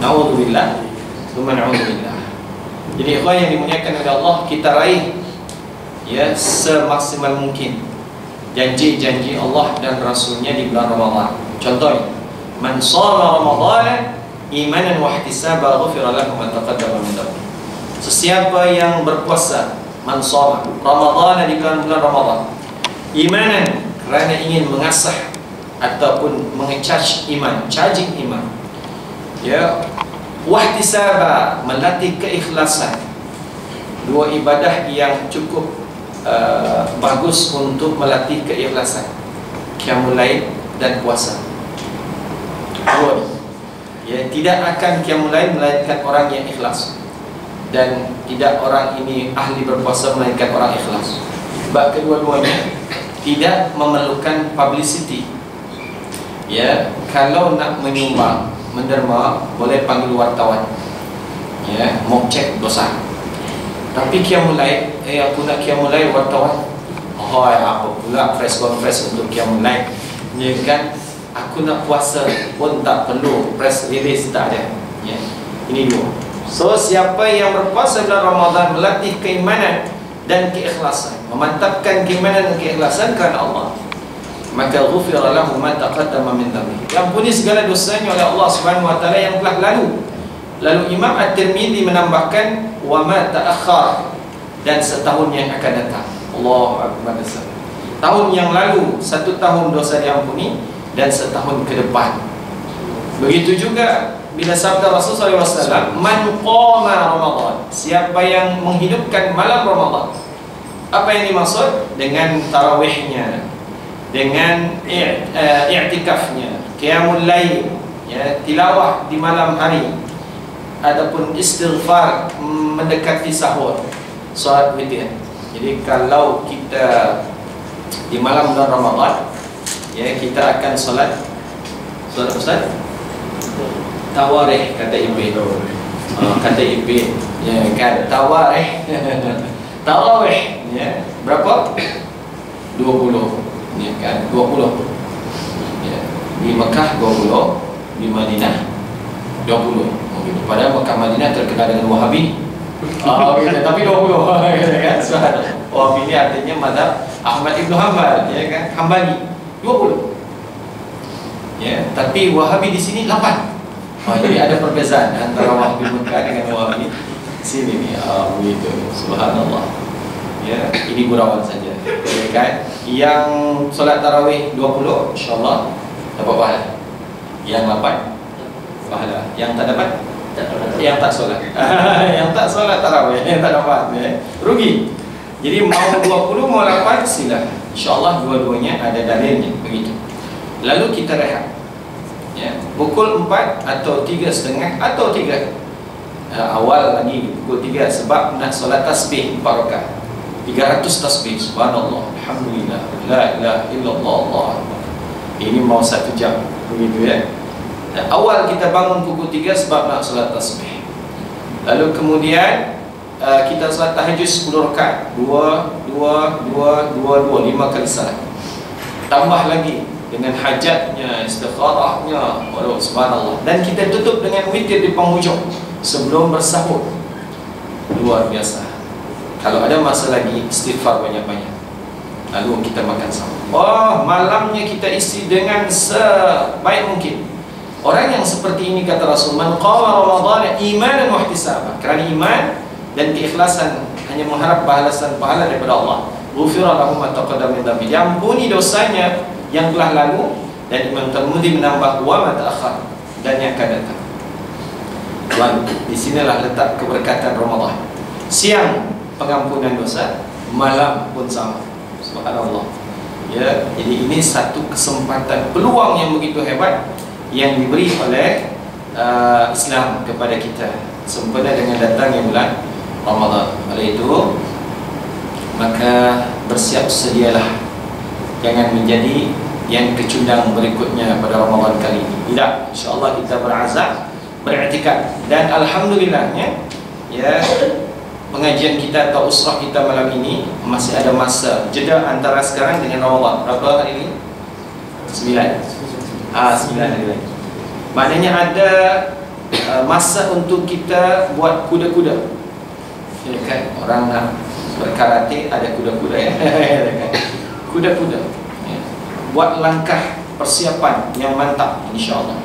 Na'udzubillah, tsumma na'udzubillah. Jadi ikhwan yang dimuliakan oleh Allah, kita raih ya semaksimal mungkin janji-janji Allah dan Rasulnya di bulan Ramadan. Contohnya, man shoma Ramadhan imanan wa ihtisaban ghufira lahu ma taqaddama min dhanbi. Sesiapa yang berpuasa, man shoma Ramadhan di bulan Ramadan, imanan kerana ingin mengasah ataupun mengecharge iman, charging iman, ya, wahtisaba melatih keikhlasan. Dua ibadah yang cukup bagus untuk melatih keikhlasan, qiyamul lail dan puasa. Dua, ya, tidak akan qiyamul lail melainkan orang yang ikhlas, dan tidak orang ini ahli berpuasa melainkan orang ikhlas. Sebab kedua-duanya tidak memerlukan publicity. Ya, kalau nak menyumbang, menderma, boleh panggil wartawan, ya, mock check dosa. Tapi qiyamul lail, aku nak qiyamul lail wartawan, oh apa pula press conference untuk qiyamul lail, ya kan? Aku nak puasa pun tak perlu press release, tak ada, ya. Ini dua. So siapa yang berpuasa bulan Ramadan melatih keimanan dan keikhlasan, memantapkan keimanan dan keikhlasan kerana Allah, maka ghufira lahu ma taqaddama min dhanbi, diampuni segala dosanya oleh Allah Subhanahu wa taala yang telah lalu. Lalu Imam At-Tirmidzi menambahkan wa ma ta'akhkhar, dan setahun yang akan datang. Allahu akbar. Tahun yang lalu, 1 tahun dosa diampuni, dan setahun ke depan. Begitu juga bila sabda Rasulullah SAW, man qama Ramadan, siapa yang menghidupkan malam Ramadan. Apa yang dimaksud? Dengan tarawihnya, dengan i'tikafnya, qiyamul lail, ya, tilawah di malam hari, adapun istighfar mendekati sahur, solat witir. Jadi kalau kita di malam bulan Ramadan, ya, kita akan solat Ustaz? Tawarih, kata Ibn. Kata Ibn, ya kan, tawarih. Tarawih, ya, berapa? 20, ya kan, 20. Ya, di Mekah 20, di Madinah 20. Padahal Mekah Madinah terkenal dengan Wahabi. Tapi 20, kan? Wahabi ini artinya mazhab Ahmad Ibn Hanbal, ya kan? Hambali 20. Ya, tapi Wahabi di sini 8. Jadi ada perbezaan antara Wahabi Mekah dengan Wahabi sini nih. Begitu. Subhanallah. Ya, ini gurauan saja. Ya kan? Yang solat tarawih 20, insyaallah dapat pahala. Yang 8 pahala. Yang tak dapat, yang tak solat. Yang tak solat tarawih, yang tak dapat, ya, rugi. Jadi mau 20 mau 8 silakan. InsyaAllah dua-duanya ada dalilnya. Begitu. Lalu kita rehat, ya, pukul 4 atau 3:30 atau 3. Awal lagi pukul 3 sebab nak solat tasbih 4 rakaat, 300 tasbih. Subhanallah, alhamdulillah, la ilaha illallah, Allah akbar. Ini mau 1 jam. Begitu, ya. Awal kita bangun pukul 3 sebab nak solat tasbih. Lalu kemudian kita solat tahajud 10 rakaat, 5 kali salat. Tambah lagi dengan hajatnya, istikharahnya, walau subhanallah. Dan kita tutup dengan witir di penghujung sebelum bersahur. Luar biasa. Kalau ada masa lagi, istighfar banyak-banyak. Lalu kita makan sahur. Oh, malamnya kita isi dengan sebaik mungkin. Orang yang seperti ini, kata Rasul, man qama Ramadan imanan wa ihtisaban, kerana iman dan keikhlasan hanya mengharap balasan pahala daripada Allah, ghufira lahu ma taqaddama min dhanbi, diampuni dosanya yang telah lalu. Dan Imam Tirmidzi menambah wa ma ta'akhkhar, dan yang akan datang. Dan di sinilah letak keberkatan Ramadan. Siang pengampunan dosa, malam pun sama. Subhanallah. Ya, jadi ini satu kesempatan, peluang yang begitu hebat yang diberi oleh Islam kepada kita sempena dengan datangnya bulan Ramadan. Oleh itu, maka bersiap sedialah, jangan menjadi yang kecundang berikutnya pada Ramadan kali ini. Tidak, insyaAllah kita berazam, beriktikad. Dan alhamdulillahnya, ya, pengajian kita atau usrah kita malam ini masih ada masa jeda antara sekarang dengan Ramadan. Berapa hari ini? 9. 9 hari lagi. Maknanya ada masa untuk kita buat kuda-kuda. Ya kan? Orang nak berkarate ada kuda-kuda ya. Kuda-kuda. Ya. Buat langkah persiapan yang mantap insya-Allah.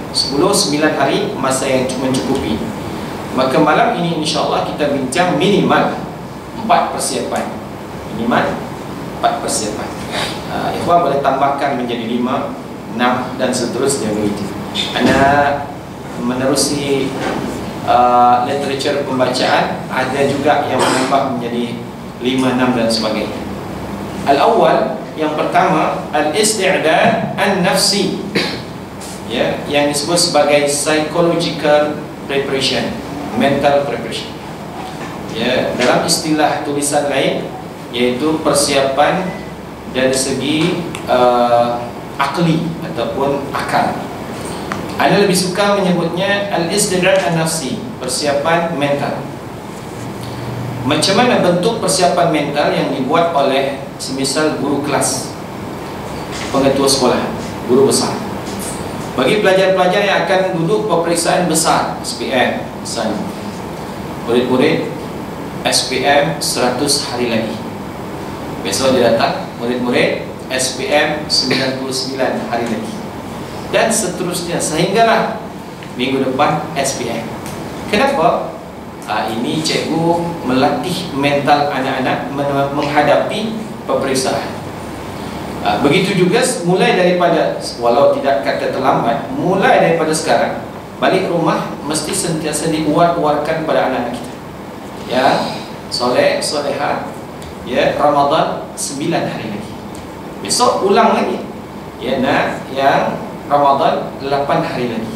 10-9 hari masa yang mencukupi. Maka malam ini insya-Allah kita bincang minimal 4 persiapan. Minimal 4 persiapan. Ikhwan boleh tambahkan menjadi 5, 6 dan seterusnya begitu. Anda menerusi literature pembacaan, ada juga yang menambah menjadi 5, 6 dan sebagainya. Al-awwal, yang pertama, al-isti'dad an-nafsi, ya, yang disebut sebagai psychological preparation, mental preparation. Ya, dalam istilah tulisan lain yaitu persiapan dari segi akli ataupun akal. Anda lebih suka menyebutnya al-isti'dad an-nafsi, persiapan mental. Macam mana bentuk persiapan mental yang dibuat oleh semisal guru kelas, pengetua sekolah, guru besar, bagi pelajar-pelajar yang akan duduk peperiksaan besar SPM misalnya, murid-murid SPM 100 hari lagi, besok dia datang murid-murid SPM 99 hari lagi, dan seterusnya sehinggalah minggu depan SPM. Kenapa? Ini cikgu melatih mental anak-anak menghadapi peperiksaan. Begitu juga mulai daripada, walau tidak kata terlambat, mulai daripada sekarang, balik rumah mesti sentiasa diwar-warkan pada anak-anak kita. Ya, soleh, soleha, ya, Ramadan 9 hari lagi. Besok ulang lagi. Ya, nak yang Ramadan 8 hari lagi.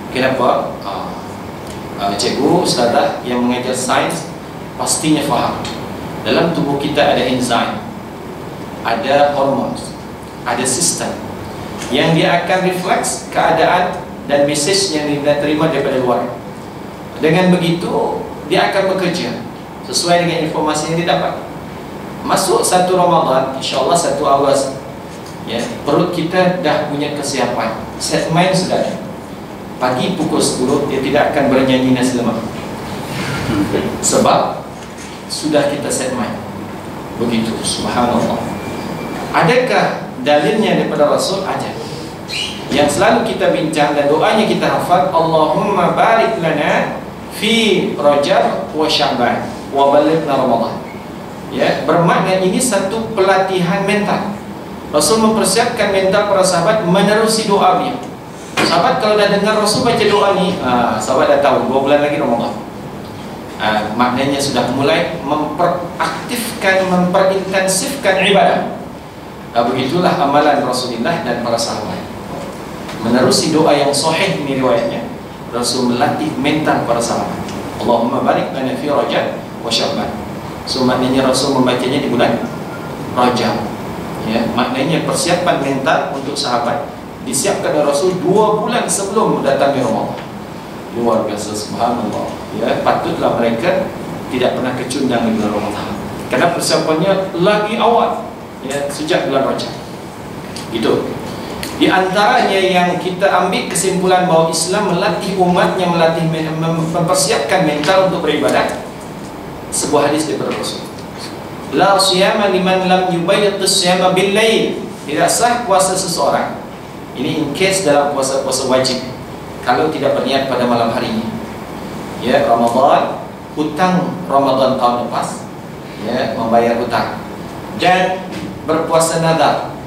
Kenapa? Cikgu, ustazah yang mengajar sains pastinya faham. Dalam tubuh kita ada enzim, ada hormon, ada sistem yang dia akan refleks keadaan dan mesej yang dia terima daripada luar. Dengan begitu dia akan bekerja sesuai dengan informasi yang dia dapat. Masuk 1 Ramadan, insya-Allah 1 awal, ya, perut kita dah punya kesiapan, set mind sudah ada. Pagi pukul 10 dia tidak akan bernyanyi nasi lemak, sebab sudah kita set mind. Begitu, subhanallah. Adakah dalilnya daripada Rasul? Ada. Yang selalu kita bincang dan doanya kita hafal, Allahumma barik lana fi Rajab wa Sya'ban wa balighna Ramadan. Ya, bermakna ini satu pelatihan mental. Rasul mempersiapkan mental para sahabat menerusi doa beliau. Sahabat kalau dah dengar Rasul baca doa ni, sahabat dah tahu 2 bulan lagi Ramadan. Maknanya sudah mulai memperaktifkan, memperintensifkan ibadah. Begitulah amalan Rasulullah dan para sahabat. Menerusi doa yang sahih ini riwayatnya, Rasul melatih mental para sahabat. Allahumma barik lana fi Rajab wa Sya'ban. So maknanya Rasul membacanya di bulan Rajab. Ya, maknanya persiapan mental untuk sahabat disiapkan oleh Rasul 2 bulan sebelum datangnya Ramadan. Luar biasa, subhanallah. Ya, patutlah mereka tidak pernah kecundang di bulan Ramadan, karena persiapannya lagi awal, ya, sejak bulan Rajab. Gitu. Di antaranya yang kita ambil kesimpulan bahawa Islam melatih umatnya, mempersiapkan mental untuk beribadah. Sebuah hadis daripada Rasul. La siyama liman lam yubayyit as-siyama bil-lail. Tidak sah puasa seseorang. Ini in case dalam puasa-puasa wajib, kalau tidak berniat pada malam harinya. Ya, Ramadan, hutang Ramadan tahun lepas, ya, membayar hutang. Dan berpuasa nadar.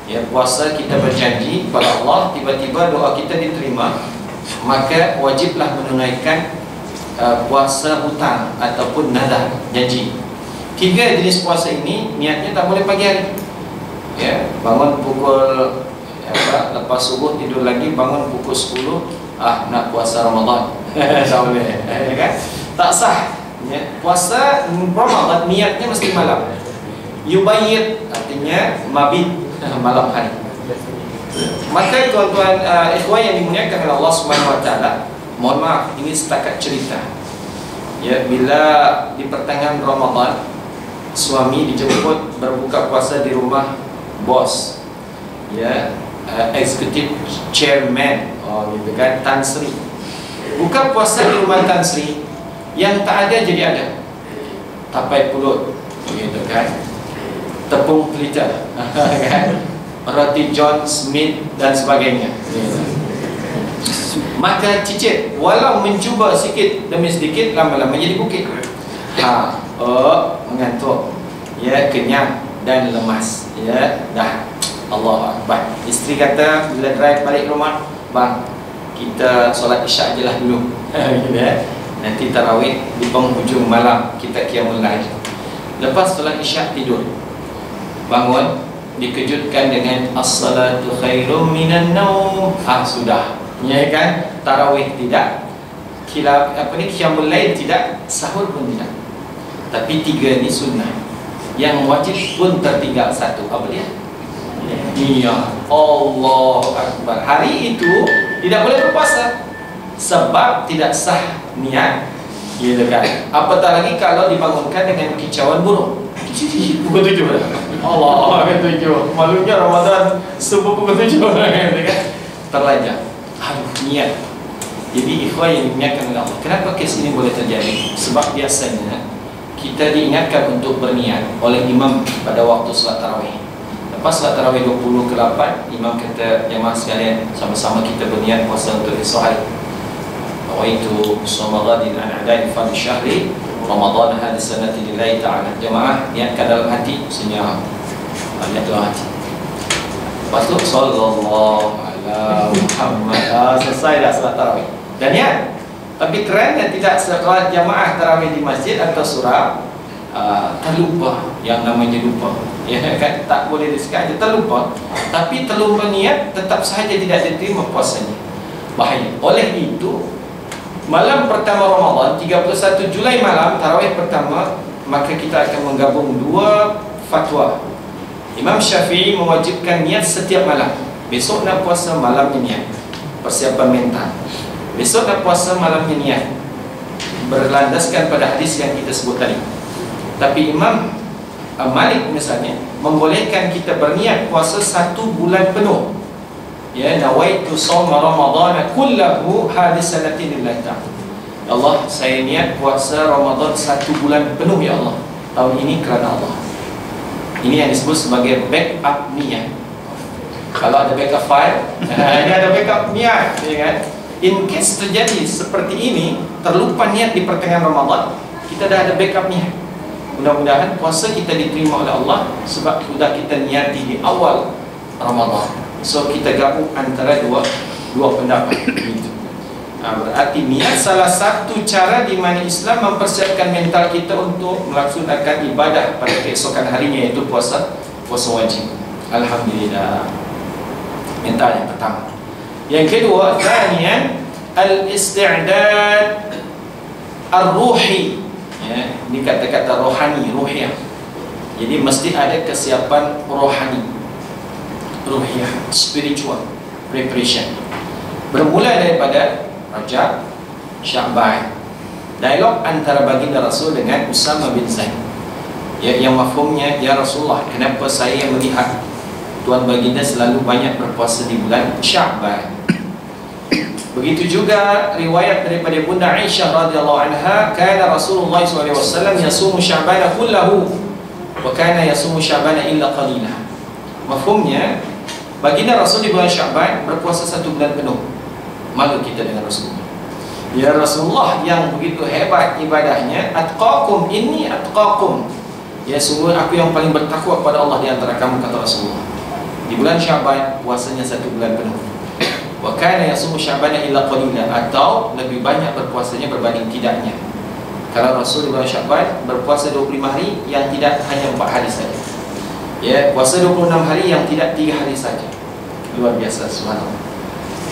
Ya, puasa kita berjanji kepada Allah, tiba-tiba doa kita diterima, maka wajiblah menunaikan puasa hutang ataupun nadar, janji. 3 jenis puasa ini niatnya tak boleh pagi hari. Ya, bangun pukul lepas subuh tidur lagi, bangun pukul 10, nak puasa Ramadan. Tak boleh, ya kan? Tak sah. Ya, puasa Ramadan niatnya mesti malam. Yubayyit artinya mabit, malam hari. Maka tuan-tuan, ikhwan yang dimuliakan oleh Allah Subhanahu wa taala, mohon maaf ini setakat cerita. Ya, bila di pertengahan Ramadan suami dijemput berbuka puasa di rumah bos, ya, executive chairman, gitu kan, Tan Sri, Bukan puasa di rumah Tan Sri yang tak ada jadi ada. Tapai pulut, begitu kan? Tepung pelita, kan? Roti John Smith dan sebagainya. Maka cicit, walau mencuba sikit demi sedikit, lama-lama jadi bukit. Mengantuk, ya, kenyang dan lemas, ya, dah. Allah Akbar. Isteri kata bila drive balik rumah, bang, kita solat isyak je lah dulu. Nanti tarawih di penghujung malam kita qiyamul lail. Lepas solat isyak tidur, bangun dikejutkan dengan as-salatu khairum minan naum. Sudah, ya kan? Tarawih tidak, qiyamul lail tidak, sahur pun tidak. Tapi 3 ni sunnah. Yang wajib pun tertinggal 1. Apa dia? Iya, Allah Akbar. Hari itu tidak boleh berpuasa sebab tidak sah niat, gitu kan? Apatah lagi kalau dibangunkan dengan kicauan burung. Pukul 7 dah. Allah ketujuh. Malunya Ramadan subuh pukul 7 gitu kan? Terlajak. Niat. Jadi ikhwan yang dimuliakan oleh Allah, kenapa kes ini boleh terjadi? Sebab biasanya kita diingatkan untuk berniat oleh imam pada waktu salat tarawih. Lepas salat tarawih 20 ke 8, imam kata, jemaah sekalian, sama-sama kita berniat puasa untuk esok hari. Nawaitu shoma ghadin an ada'i fardhi syahri Ramadan hadhihi sanati lillahi ta'ala. Jemaah niatkan dalam hati, senyap. Niat dalam hati. Lepas tu sallallahu ala Muhammad. Selesai dah salat tarawih. Dan niat. Tapi kerannya tidak salat jemaah tarawih di masjid atau surau, terlupa, yang namanya lupa, ya kan? Tak boleh disengaja, terlupa. Tapi terlupa niat, tetap sahaja tidak diterima puasanya. Bahaya. Oleh itu, malam pertama Ramadan, 31 Julai malam, tarawih pertama, maka kita akan menggabung 2 fatwa. Imam Syafi'i mewajibkan niat setiap malam. Besok nak puasa, malamnya niat, persiapan mental. Besok nak puasa, malamnya niat, berlandaskan pada hadis yang kita sebut tadi. Tapi Imam Malik misalnya membolehkan kita berniat puasa 1 bulan penuh. Ya, nawaitu shauma Ramadan kullahu hadhihi sanati lillahi ta'ala. Allah, saya niat puasa Ramadan 1 bulan penuh ya Allah. Tahun ini kerana Allah. Ini yang disebut sebagai backup niat. Kalau ada backup file, ini ada backup niat, ya kan? In case terjadi seperti ini, terlupa niat di pertengahan Ramadan, kita dah ada backup niat. Mudah-mudahan puasa kita diterima oleh Allah sebab sudah kita niati di awal Ramadan. So kita gabung antara dua pendapat itu. Berarti niat salah satu cara di mana Islam mempersiapkan mental kita untuk melaksanakan ibadah pada keesokan harinya, iaitu puasa wajib. Alhamdulillah. Mental yang pertama. Yang kedua, thaniyan al-isti'dad ar-ruhi. Ya, ini kata-kata rohani, ruhiyah. Jadi mesti ada kesiapan rohani, ruhiyah, spiritual preparation. Bermula daripada Rajab, Sya'ban, dialog antara baginda Rasul dengan Usama bin Zaid, ya, yang mafhumnya, ya Rasulullah, kenapa saya melihat Tuan baginda selalu banyak berpuasa di bulan Sya'ban? Begitu juga riwayat daripada Bunda Aisyah radhiyallahu anha, kana Rasulullah SAW yasumu Sya'bana kullahu wa kana yasumu Sya'bana illa qalila. Mafhumnya, baginda Rasul di bulan Sya'ban berpuasa 1 bulan penuh. Malu kita dengan Rasulullah. Ya Rasulullah yang begitu hebat ibadahnya, atqakum inni atqakum. Ya, sungguh aku yang paling bertakwa kepada Allah di antara kamu, kata Rasulullah. Di bulan Sya'ban puasanya 1 bulan penuh. Wa kana yasumu Sya'bana illa qalila, atau lebih banyak berpuasanya berbanding tidaknya. Kalau Rasul di bulan Sya'ban berpuasa 25 hari, yang tidak hanya 4 hari saja. Ya, puasa 26 hari, yang tidak 3 hari saja. Luar biasa, subhanallah.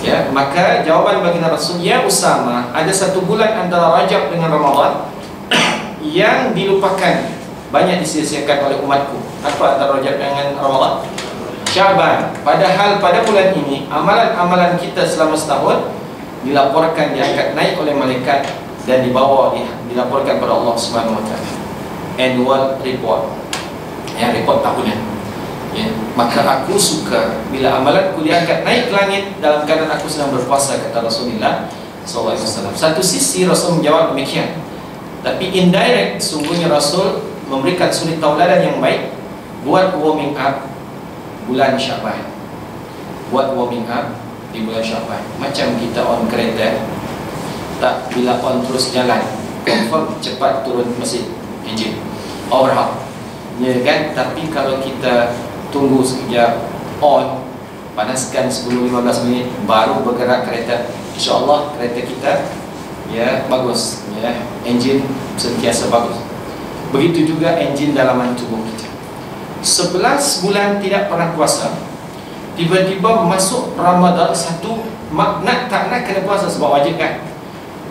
Ya, maka jawaban baginda Rasul, ya Usama, ada 1 bulan antara Rajab dengan Ramadan yang dilupakan, banyak disia-siakan oleh umatku. Apa antara Rajab dengan Ramadan? Sya'ban. Padahal pada bulan ini amalan-amalan kita selama setahun dilaporkan, diangkat naik oleh malaikat dan dilaporkan kepada Allah Subhanahu wa taala. Annual report. Ya, report tahunan. Ya, maka aku suka bila amalanku diangkat naik ke langit dalam keadaan aku sedang berpuasa, kata Rasulullah, SAW. Satu sisi Rasul menjawab demikian, tapi indirect sungguhnya Rasul memberikan suri tauladan yang baik. Buat warming up bulan Syaban, buat warming up di bulan Syaban. Macam kita on kereta, tak bila on terus jalan, confirm cepat turun mesin enjin, overhaul, ya kan? Tapi kalau kita tunggu sekejap, on, panaskan 10-15 minit baru bergerak kereta, insya-Allah kereta kita ya bagus, ya, enjin sentiasa bagus. Begitu juga enjin dalaman tubuh kita. 11 bulan tidak pernah puasa, tiba-tiba masuk Ramadan satu, nak tak nak kena puasa sebab wajib kan.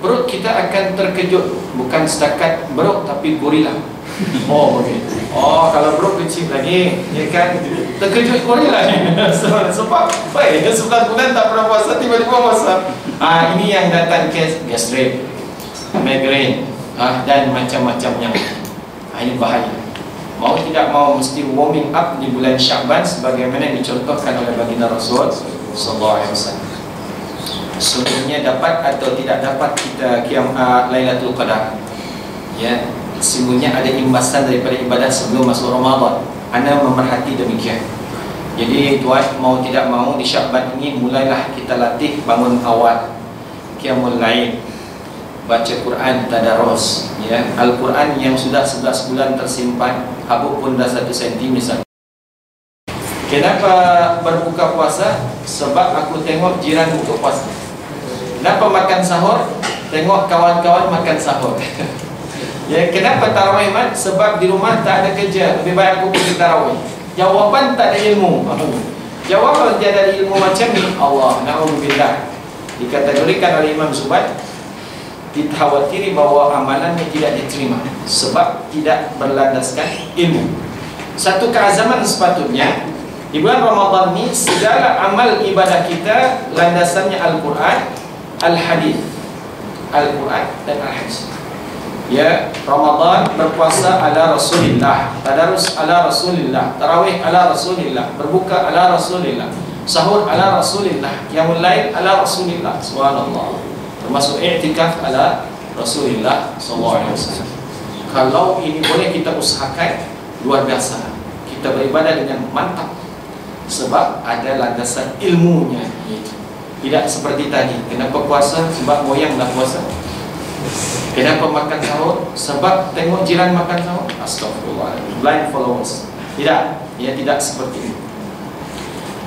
Perut kita akan terkejut, bukan setakat beruk tapi gorila. Oh begitu. Oh kalau beruk kecil lagi, ya kan, terkejut gorila ni. Sebab baik 11 bulan tak pernah puasa, tiba-tiba puasa. Ini yang datang kes gastrik, migraine, dan macam-macamnya. Ini bahaya. Mau tidak mau mesti warming up di bulan Syaban sebagaimana dicontohkan oleh baginda Rasul sallallahu alaihi wasallam. Sebenarnya dapat atau tidak dapat kita qiyam Lailatul Qadar, ya, sesungguhnya ada imbasan daripada ibadah sebelum masuk Ramadan. Anda memerhati demikian. Jadi tuan mau tidak mau di Syaban ini mulailah kita latih bangun awal, qiyamul lail, baca Quran tadarus, ya, Al-Quran yang sudah 11 bulan tersimpan, habuk pun dah 1 senti misalnya. Kenapa berbuka puasa? Sebab aku tengok jiran buka puasa. Kenapa makan sahur? Tengok kawan-kawan makan sahur. Ya, kenapa tarawih, Mat? Sebab di rumah tak ada kerja, lebih baik aku pergi tarawih. Jawapan tak ada ilmu. Jawab kalau tiada ada ilmu macam ni, Allah na'udzubillah, dikategorikan oleh Imam Zubair, dikhawatiri bahawa amalannya tidak diterima sebab tidak berlandaskan ilmu. Satu keazaman sepatutnya di bulan Ramadan ni segala amal ibadah kita landasannya Al-Quran, Al-Hadis, Al-Quran dan Al-Hadis. Ya, Ramadan berpuasa ala Rasulillah, tadarus ala Rasulillah, tarawih ala Rasulillah, berbuka ala Rasulillah, sahur ala Rasulillah, qiyamul lail ala Rasulillah, subhanallah, termasuk i'tikaf ala Rasulullah SAW. Kalau ini boleh kita usahakan, luar biasa, kita beribadah dengan mantap sebab ada landasan ilmunya. Tidak seperti tadi, kenapa puasa? Sebab moyang dah puasa. Kenapa makan sahur? Sebab tengok jiran makan sahur. Astagfirullah, blind followers. Tidak, ya, tidak seperti itu.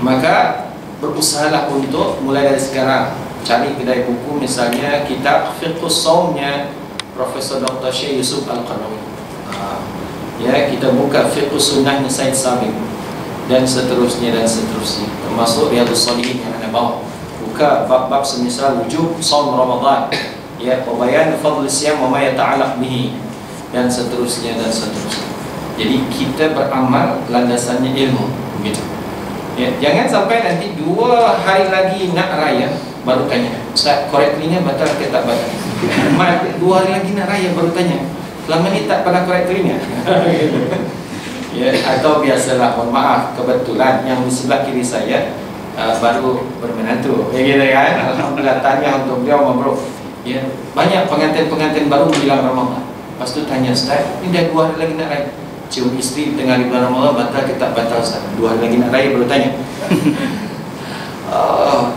Maka berusahalah untuk mulai dari sekarang cari kedai buku, misalnya kitab Fiqhus Shaumnya Profesor Dr. Syekh Yusuf Al-Qaradawi. Ya, kita buka Fiqhus Sunnahnya Said Sabiq dan seterusnya dan seterusnya, termasuk Riyadhus Shalihin yang anda bawa. Buka bab-bab semisal wujub shaum Ramadan, ya, bayan fadl siyam wa ma yata'allaq bihi, dan seterusnya dan seterusnya. Jadi kita beramal landasannya ilmu, begitu. Ya, jangan sampai nanti 2 hari lagi nak raya baru tanya, Ustaz, korektlinya batal ke tak batal? 2 hari lagi nak raya baru tanya, selama ni tak pernah korektlinya. Ya, atau biasalah, mohon maaf, kebetulan yang di sebelah kiri saya baru bermenantu, ya gitu kan. Alhamdulillah, tanya untuk beliau, mabruk. Ya, banyak pengantin-pengantin baru bilang Ramadan. Lepas tu tanya, Ustaz, ini dah 2 hari lagi nak raya, cium isteri tengah di bulan Ramadan, batal ke tak batal, Ustaz? 2 hari lagi nak raya baru tanya.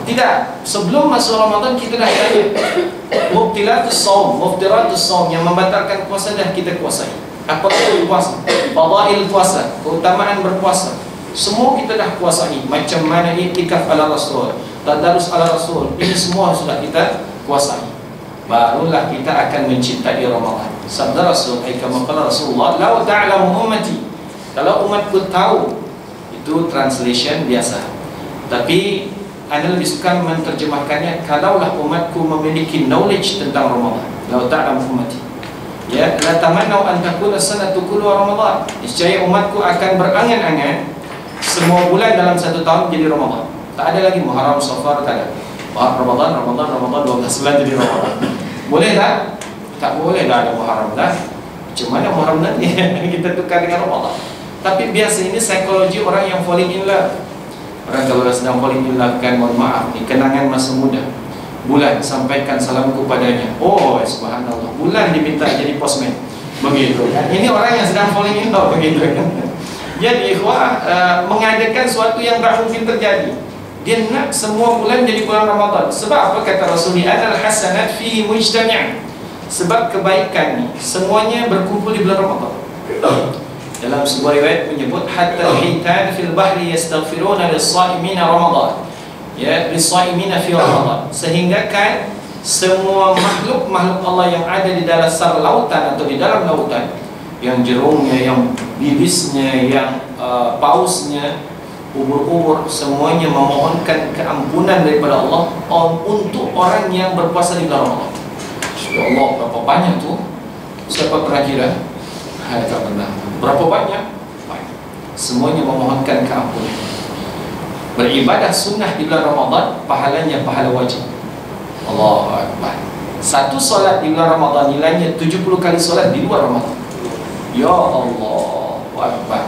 Tidak, sebelum masuk Ramadan kita dah tanya. Mubtilatus shaum, muftiratus shaum, yang membatalkan puasa dah kita kuasai. Apa itu puasa? Fadail puasa, keutamaan berpuasa, semua kita dah kuasai. Macam mana i'tikaf ala Rasul, tadarus ala Rasul, ini semua sudah kita kuasai. Barulah kita akan mencintai Ramadan. Sabda Rasul, kama qala Rasulullah, "Lau ta'lamu ummati", kalau umatku tahu, itu translation biasa. Tapi Anda lebih suka menerjemahkannya, kalaulah umatku memiliki knowledge tentang Ramadan. Lau ta'lamu ummati, ya, la tamannau an takuna sanatu kulluha Ramadan. Niscaya umatku akan berangan-angan semua bulan dalam 1 tahun jadi Ramadan. Tak ada lagi Muharram, Safar, tak ada. Ramadan 12 bulan jadi Ramadan. Boleh tak? Tak boleh dah ada Muharram dah. Macam mana Muharram nanti kita tukar dengan Ramadan? Tapi biasa ini psikologi orang yang falling in love. Orang kalau sedang falling in love kan, mohon maaf, ni kenangan masa muda. bulan, sampaikan salamku padanya. Oh, subhanallah, bulan diminta jadi postman. Begitu kan. Ini orang yang sedang falling in love, begitu kan. Jadi ikhwah, mengadakan suatu yang tak mungkin terjadi. Dia nak semua bulan jadi bulan Ramadan. Sebab apa kata Rasulullah? Adal hasanat fi mujtami'. Sebab kebaikan ni semuanya berkumpul di bulan Ramadan. Dalam sebuah riwayat menyebut hatta al-hitan fil bahri yastaghfiruna lis-shaimina Ramadan. Ya, lis-shaimina fi Ramadan. Sehingga kan semua makhluk-makhluk Allah yang ada di dasar lautan atau di dalam lautan, yang jerungnya, yang bibisnya, yang pausnya, ubur-ubur, semuanya memohonkan keampunan daripada Allah untuk orang yang berpuasa di bulan Ramadan. Ya Allah, berapa banyak tu? Siapa pernah kira? Tak pernah. Berapa banyak? Banyak. Semuanya memohonkan keampunan. Beribadah sunnah di bulan Ramadan, pahalanya pahala wajib. Allahu Akbar. Satu solat di bulan Ramadan nilainya 70 kali solat di luar Ramadan. Ya Allah Akbar.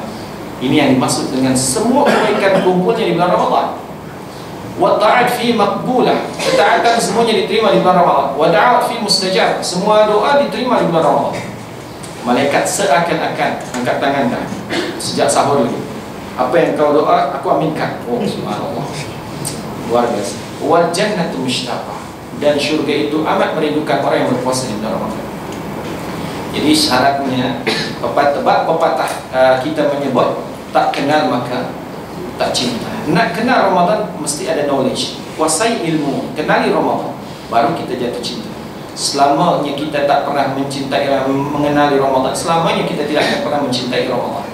Ini yang dimaksud dengan semua kebaikan kumpulnya di bulan Ramadan. Wa ta'at fi maqbulah. Ketaatan semuanya diterima di bulan Ramadan. Wa da'at fi mustajab. Semua doa diterima di bulan Ramadan. Malaikat seakan-akan angkat tangan dah sejak sahur lagi. Apa yang kau doa, aku aminkan. Oh, subhanallah. Luar biasa. Wal jannatu mushtaqah. Dan syurga itu amat merindukan orang yang berpuasa di bulan Ramadan. Jadi syaratnya pepatah kita menyebut tak kenal maka tak cinta. Nak kenal Ramadan mesti ada knowledge. Kuasai ilmu, kenali Ramadan, baru kita jatuh cinta. Selamanya kita tak pernah mengenali Ramadan, selamanya kita tidak akan pernah mencintai Ramadan.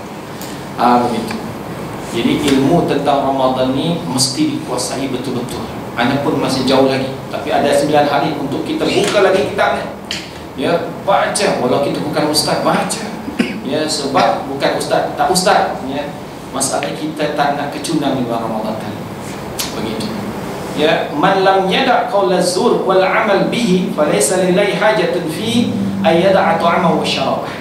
Begitu. Jadi ilmu tentang Ramadan ni mesti dikuasai betul-betul. Anda pun masih jauh lagi, tapi ada 9 hari untuk kita buka lagi kitabnya. Ya, baca, walau kita bukan ustaz, baca. Ya, sebab bukan ustaz, tak ustaz. Ya, masalah kita tak nak kecundang di bulan Ramadan tadi. Begitu. Ya, man lam yada' qaula zur wal amal bihi falaysa lillahi hajatun fi ay yada'a ta'amahu wa syarabah.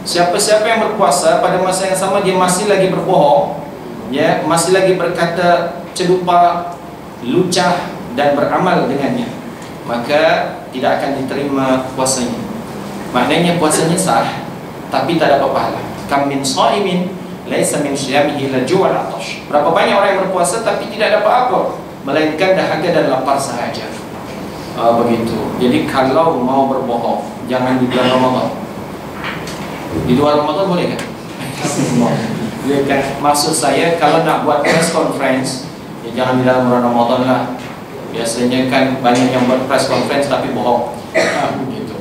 Siapa-siapa yang berpuasa pada masa yang sama dia masih lagi berbohong, ya, masih lagi berkata celupa, lucah dan beramal dengannya, maka tidak akan diterima puasanya. Maknanya puasanya sah, tapi tak dapat pahala. Kam min shaimin laisa min syiyamihi la ju'al atash. Berapa banyak orang yang berpuasa tapi tidak dapat apa, melainkan dahaga dan lapar sahaja. Begitu. Jadi kalau mau berbohong, jangan di bulan Ramadan. Di luar Ramadan boleh kan? Boleh kan? Maksud saya kalau nak buat press conference, ya jangan di dalam bulan Ramadan lah. Biasanya kan banyak yang buat press conference tapi bohong. Begitu.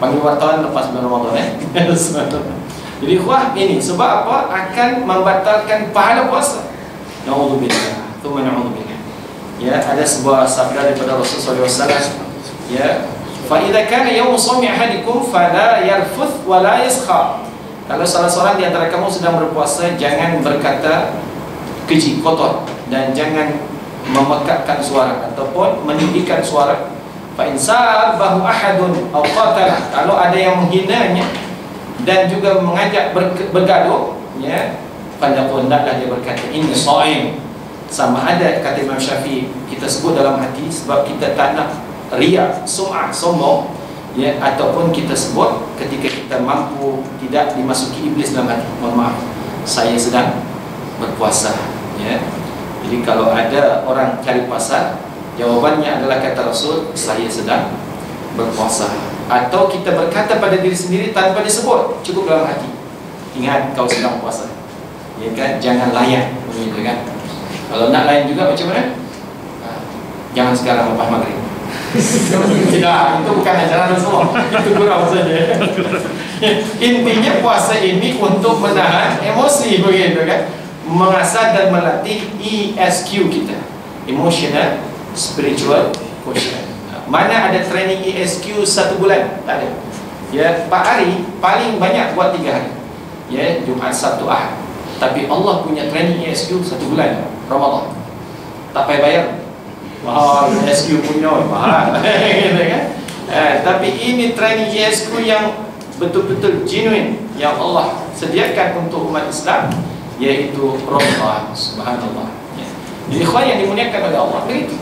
Panggil wartawan lepas bulan Ramadan. Jadi wah ini sebab apa? Akan membatalkan pahala puasa. Na'udzubillah. Tsumma na'udzubillah. Ya, ada sebuah sabda daripada Rasulullah SAW. Ya, fa idza kana yawm shaumi ahadikum fala yarfuth wa la yaskha. Kalau salah seorang di antara kamu sedang berpuasa, jangan berkata keji, kotor, dan jangan memekakkan suara ataupun meninggikan suara. Fa in sabahu ahadun aw qatala, kalau ada yang menghinanya dan juga mengajak bergaduh, ya, fandaqul, hendaklah dia berkata inni shaim. Sama ada kata Imam Syafi'i, kita sebut dalam hati sebab kita tak nak riya, sum'ah, sombong, ya, ataupun kita sebut ketika kita mampu tidak dimasuki iblis dalam hati. Mohon maaf, saya sedang berpuasa, ya. Jadi kalau ada orang cari pasal, jawabannya adalah kata Rasul, saya sedang berpuasa. Atau kita berkata pada diri sendiri tanpa disebut, cukup dalam hati, ingat kau sedang puasa, ya kan? Jangan layan, begitu kan? Kalau nak lain juga macam mana? Jangan sekarang lepas maghrib. Tidak, itu bukan ajaran Rasulullah. Itu gurau saja. Intinya puasa ini untuk menahan emosi, begitu kan? Mengasah dan melatih ESQ kita, emotional, spiritual, quotient. Mana ada training ESQ 1 bulan? Tak ada. Ya, 4 hari, paling banyak buat 3 hari. Ya, Jumaat, Sabtu, Ahad. Tapi Allah punya training ESQ 1 bulan Ramadan. Tak payah bayar. Mahal ESQ punya, mahal. Gitu kan? Tapi ini training ESQ yang betul-betul genuine, yang Allah sediakan untuk umat Islam, yaitu Ramadan. Subhanallah. Ya. Jadi ikhwan yang dimuliakan oleh Allah, begitu.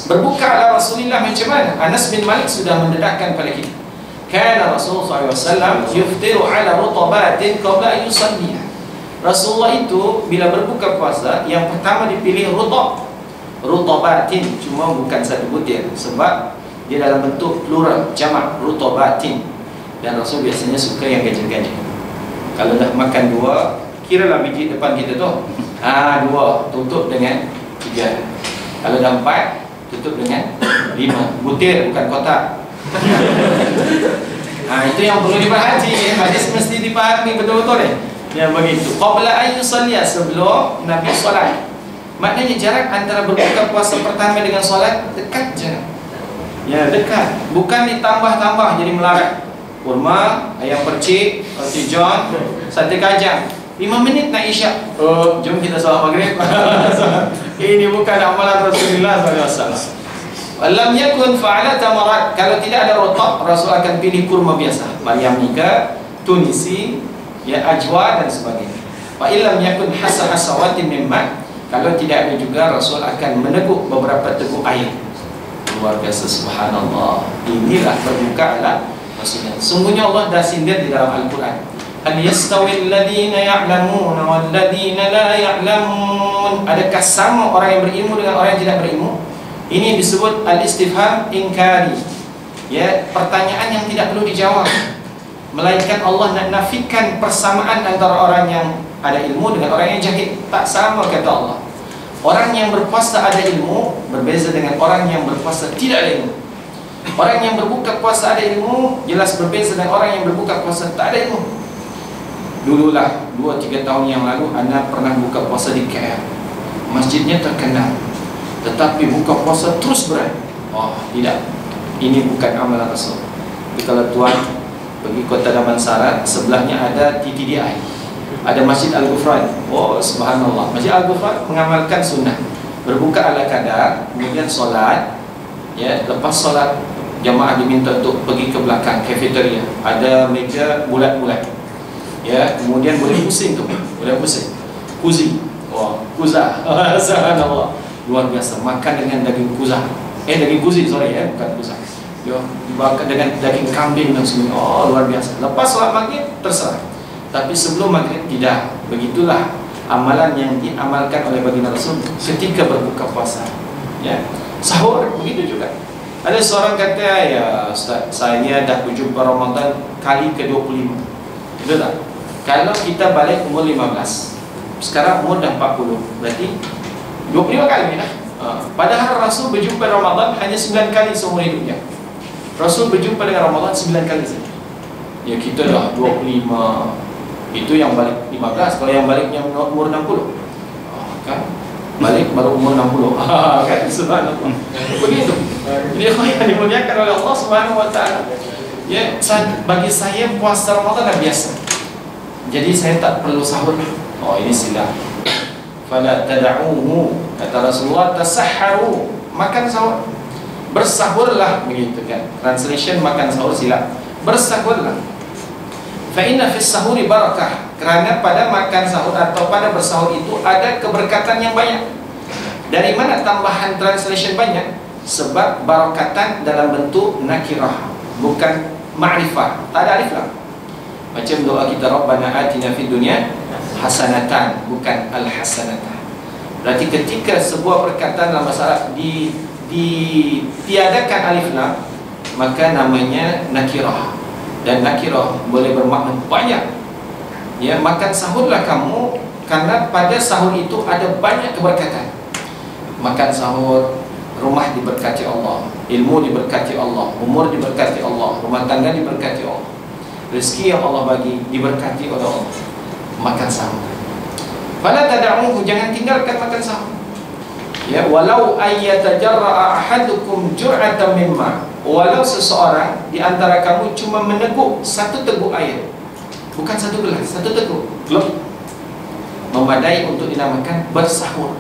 Berbuka ala Rasulillah macam mana? Anas bin Malik sudah mendedahkan pada kita. Kana Rasulullah SAW yuftiru ala rutabatin qabla an yusalliha. Rasulullah itu bila berbuka puasa, yang pertama dipilih rutabatin, cuma bukan satu butir, sebab dia dalam bentuk plural, jamak, rutabatin. Dan Rasul biasanya suka yang ganjil-ganjil. Kalau dah makan dua, kiralah biji depan kita tu, dua, tutup dengan 3. Kalau dah 4, tutup dengan 5 butir, bukan kotak. Itu yang perlu diperhati. Hadis mesti dipahami betul-betul ni. Yang begitu. Qabla an yusalliya, sebelum Nabi solat. Maknanya jarak antara berbuka puasa pertama dengan solat dekat jarak. Ya, dekat. Bukan ditambah-tambah jadi melarat. Kurma, ayam percik, roti john, sate kajang. 5 minit nak isyak. Jom kita solat maghrib. Ini bukan amalan Rasulullah SAW. Lam yakun fa'ala tamarat. Kalau tidak ada rotab, Rasul akan pilih kurma biasa, Maryamika, Tunisi, ya, ajwa dan sebagainya. Wa illam yakun hasawatin mimma. Kalau tidak ada juga, Rasul akan meneguk beberapa teguk air. Luar biasa, subhanallah. Inilah berbuka ala Rasulullah. Sungguhnya Allah dah sindir di dalam Al-Quran. Hal yastawi alladhina ya'lamuna walladhina la ya'lamun. Adakah sama orang yang berilmu dengan orang yang tidak berilmu? Ini disebut al-istifham inkari. Ya, pertanyaan yang tidak perlu dijawab. Melainkan Allah nak nafikan persamaan antara orang yang ada ilmu dengan orang yang jahil. Tak sama, kata Allah. Orang yang berpuasa ada ilmu berbeza dengan orang yang berpuasa tidak ada ilmu. Orang yang berbuka puasa ada ilmu jelas berbeza dengan orang yang berbuka puasa tak ada ilmu. Dululah 2-3 tahun yang lalu Anda pernah buka puasa di KL. Masjidnya terkenal, tetapi buka puasa terus berat. Tidak. Ini bukan amalan Rasul. Jadi kalau tuan pergi Kota Damansara, sebelahnya ada TTDI, ada Masjid Al-Ghufran. Subhanallah. Masjid Al-Ghufran mengamalkan sunnah berbuka ala kadar, kemudian solat. Ya, lepas solat jamaah diminta untuk pergi ke belakang cafeteria. Ada meja bulat-bulat. Ya, kemudian boleh pusing tu, boleh pusing. Kuzi. Kuza. Subhanallah. Luar biasa. Makan dengan daging kuza. Daging kuzi, bukan kuza. Makan dengan daging kambing dan semua. Luar biasa. Lepas solat maghrib terserah. Tapi sebelum maghrib tidak. Begitulah amalan yang diamalkan oleh baginda Rasul ketika berbuka puasa. Ya. Sahur begitu juga. Ada seorang kata, ya Ustaz, saya dah berjumpa Ramadan kali ke-25. Betul tak? Kalau kita balik umur 15, sekarang umur dah 40, berarti 25 kali lah. Padahal Rasul berjumpa Ramadan hanya 9 kali seumur hidupnya. Rasul berjumpa dengan Ramadan 9 kali saja. Ya, kita dah 25. Itu yang balik 15. Kalau yang baliknya umur 60, kan? Balik baru umur 60. Kan? Subhanallah. Begitu. Jadi yang dimuliakan oleh Allah Subhanahu wa taala. Ya, bagi saya puasa Ramadan dah biasa. Jadi saya tak perlu sahur. Ini silap. Fala tad'uhu, kata Rasulullah, tasahharu, makan sahur. Bersahurlah, begitu kan. Translation makan sahur silap. Bersahurlah. Fa inna fis sahuri barakah, kerana pada makan sahur atau pada bersahur itu ada keberkatan yang banyak. Dari mana tambahan translation banyak? Sebab barakatan dalam bentuk nakirah, bukan ma'rifah. Tak ada alif lam. Macam doa kita, Rabbana atina fid dunya hasanatan, bukan al-hasanatan. Berarti ketika sebuah perkataan dalam bahasa Arab ditiadakan alif lam, maka namanya nakirah. Dan nakirah boleh bermakna banyak. Ya, makan sahurlah kamu, karena pada sahur itu ada banyak keberkatan. Makan sahur, rumah diberkati Allah, ilmu diberkati Allah, umur diberkati Allah, rumah tangga diberkati Allah, rezeki yang Allah bagi diberkati oleh Allah. Makan sahur. Fala tad'uhu, jangan tinggalkan makan sahur. Ya, walau ayyatajarra'a ahadukum jur'atan mimma, walau seseorang di antara kamu cuma meneguk satu teguk air, bukan satu gelas, satu teguk, memadai untuk dinamakan bersahur.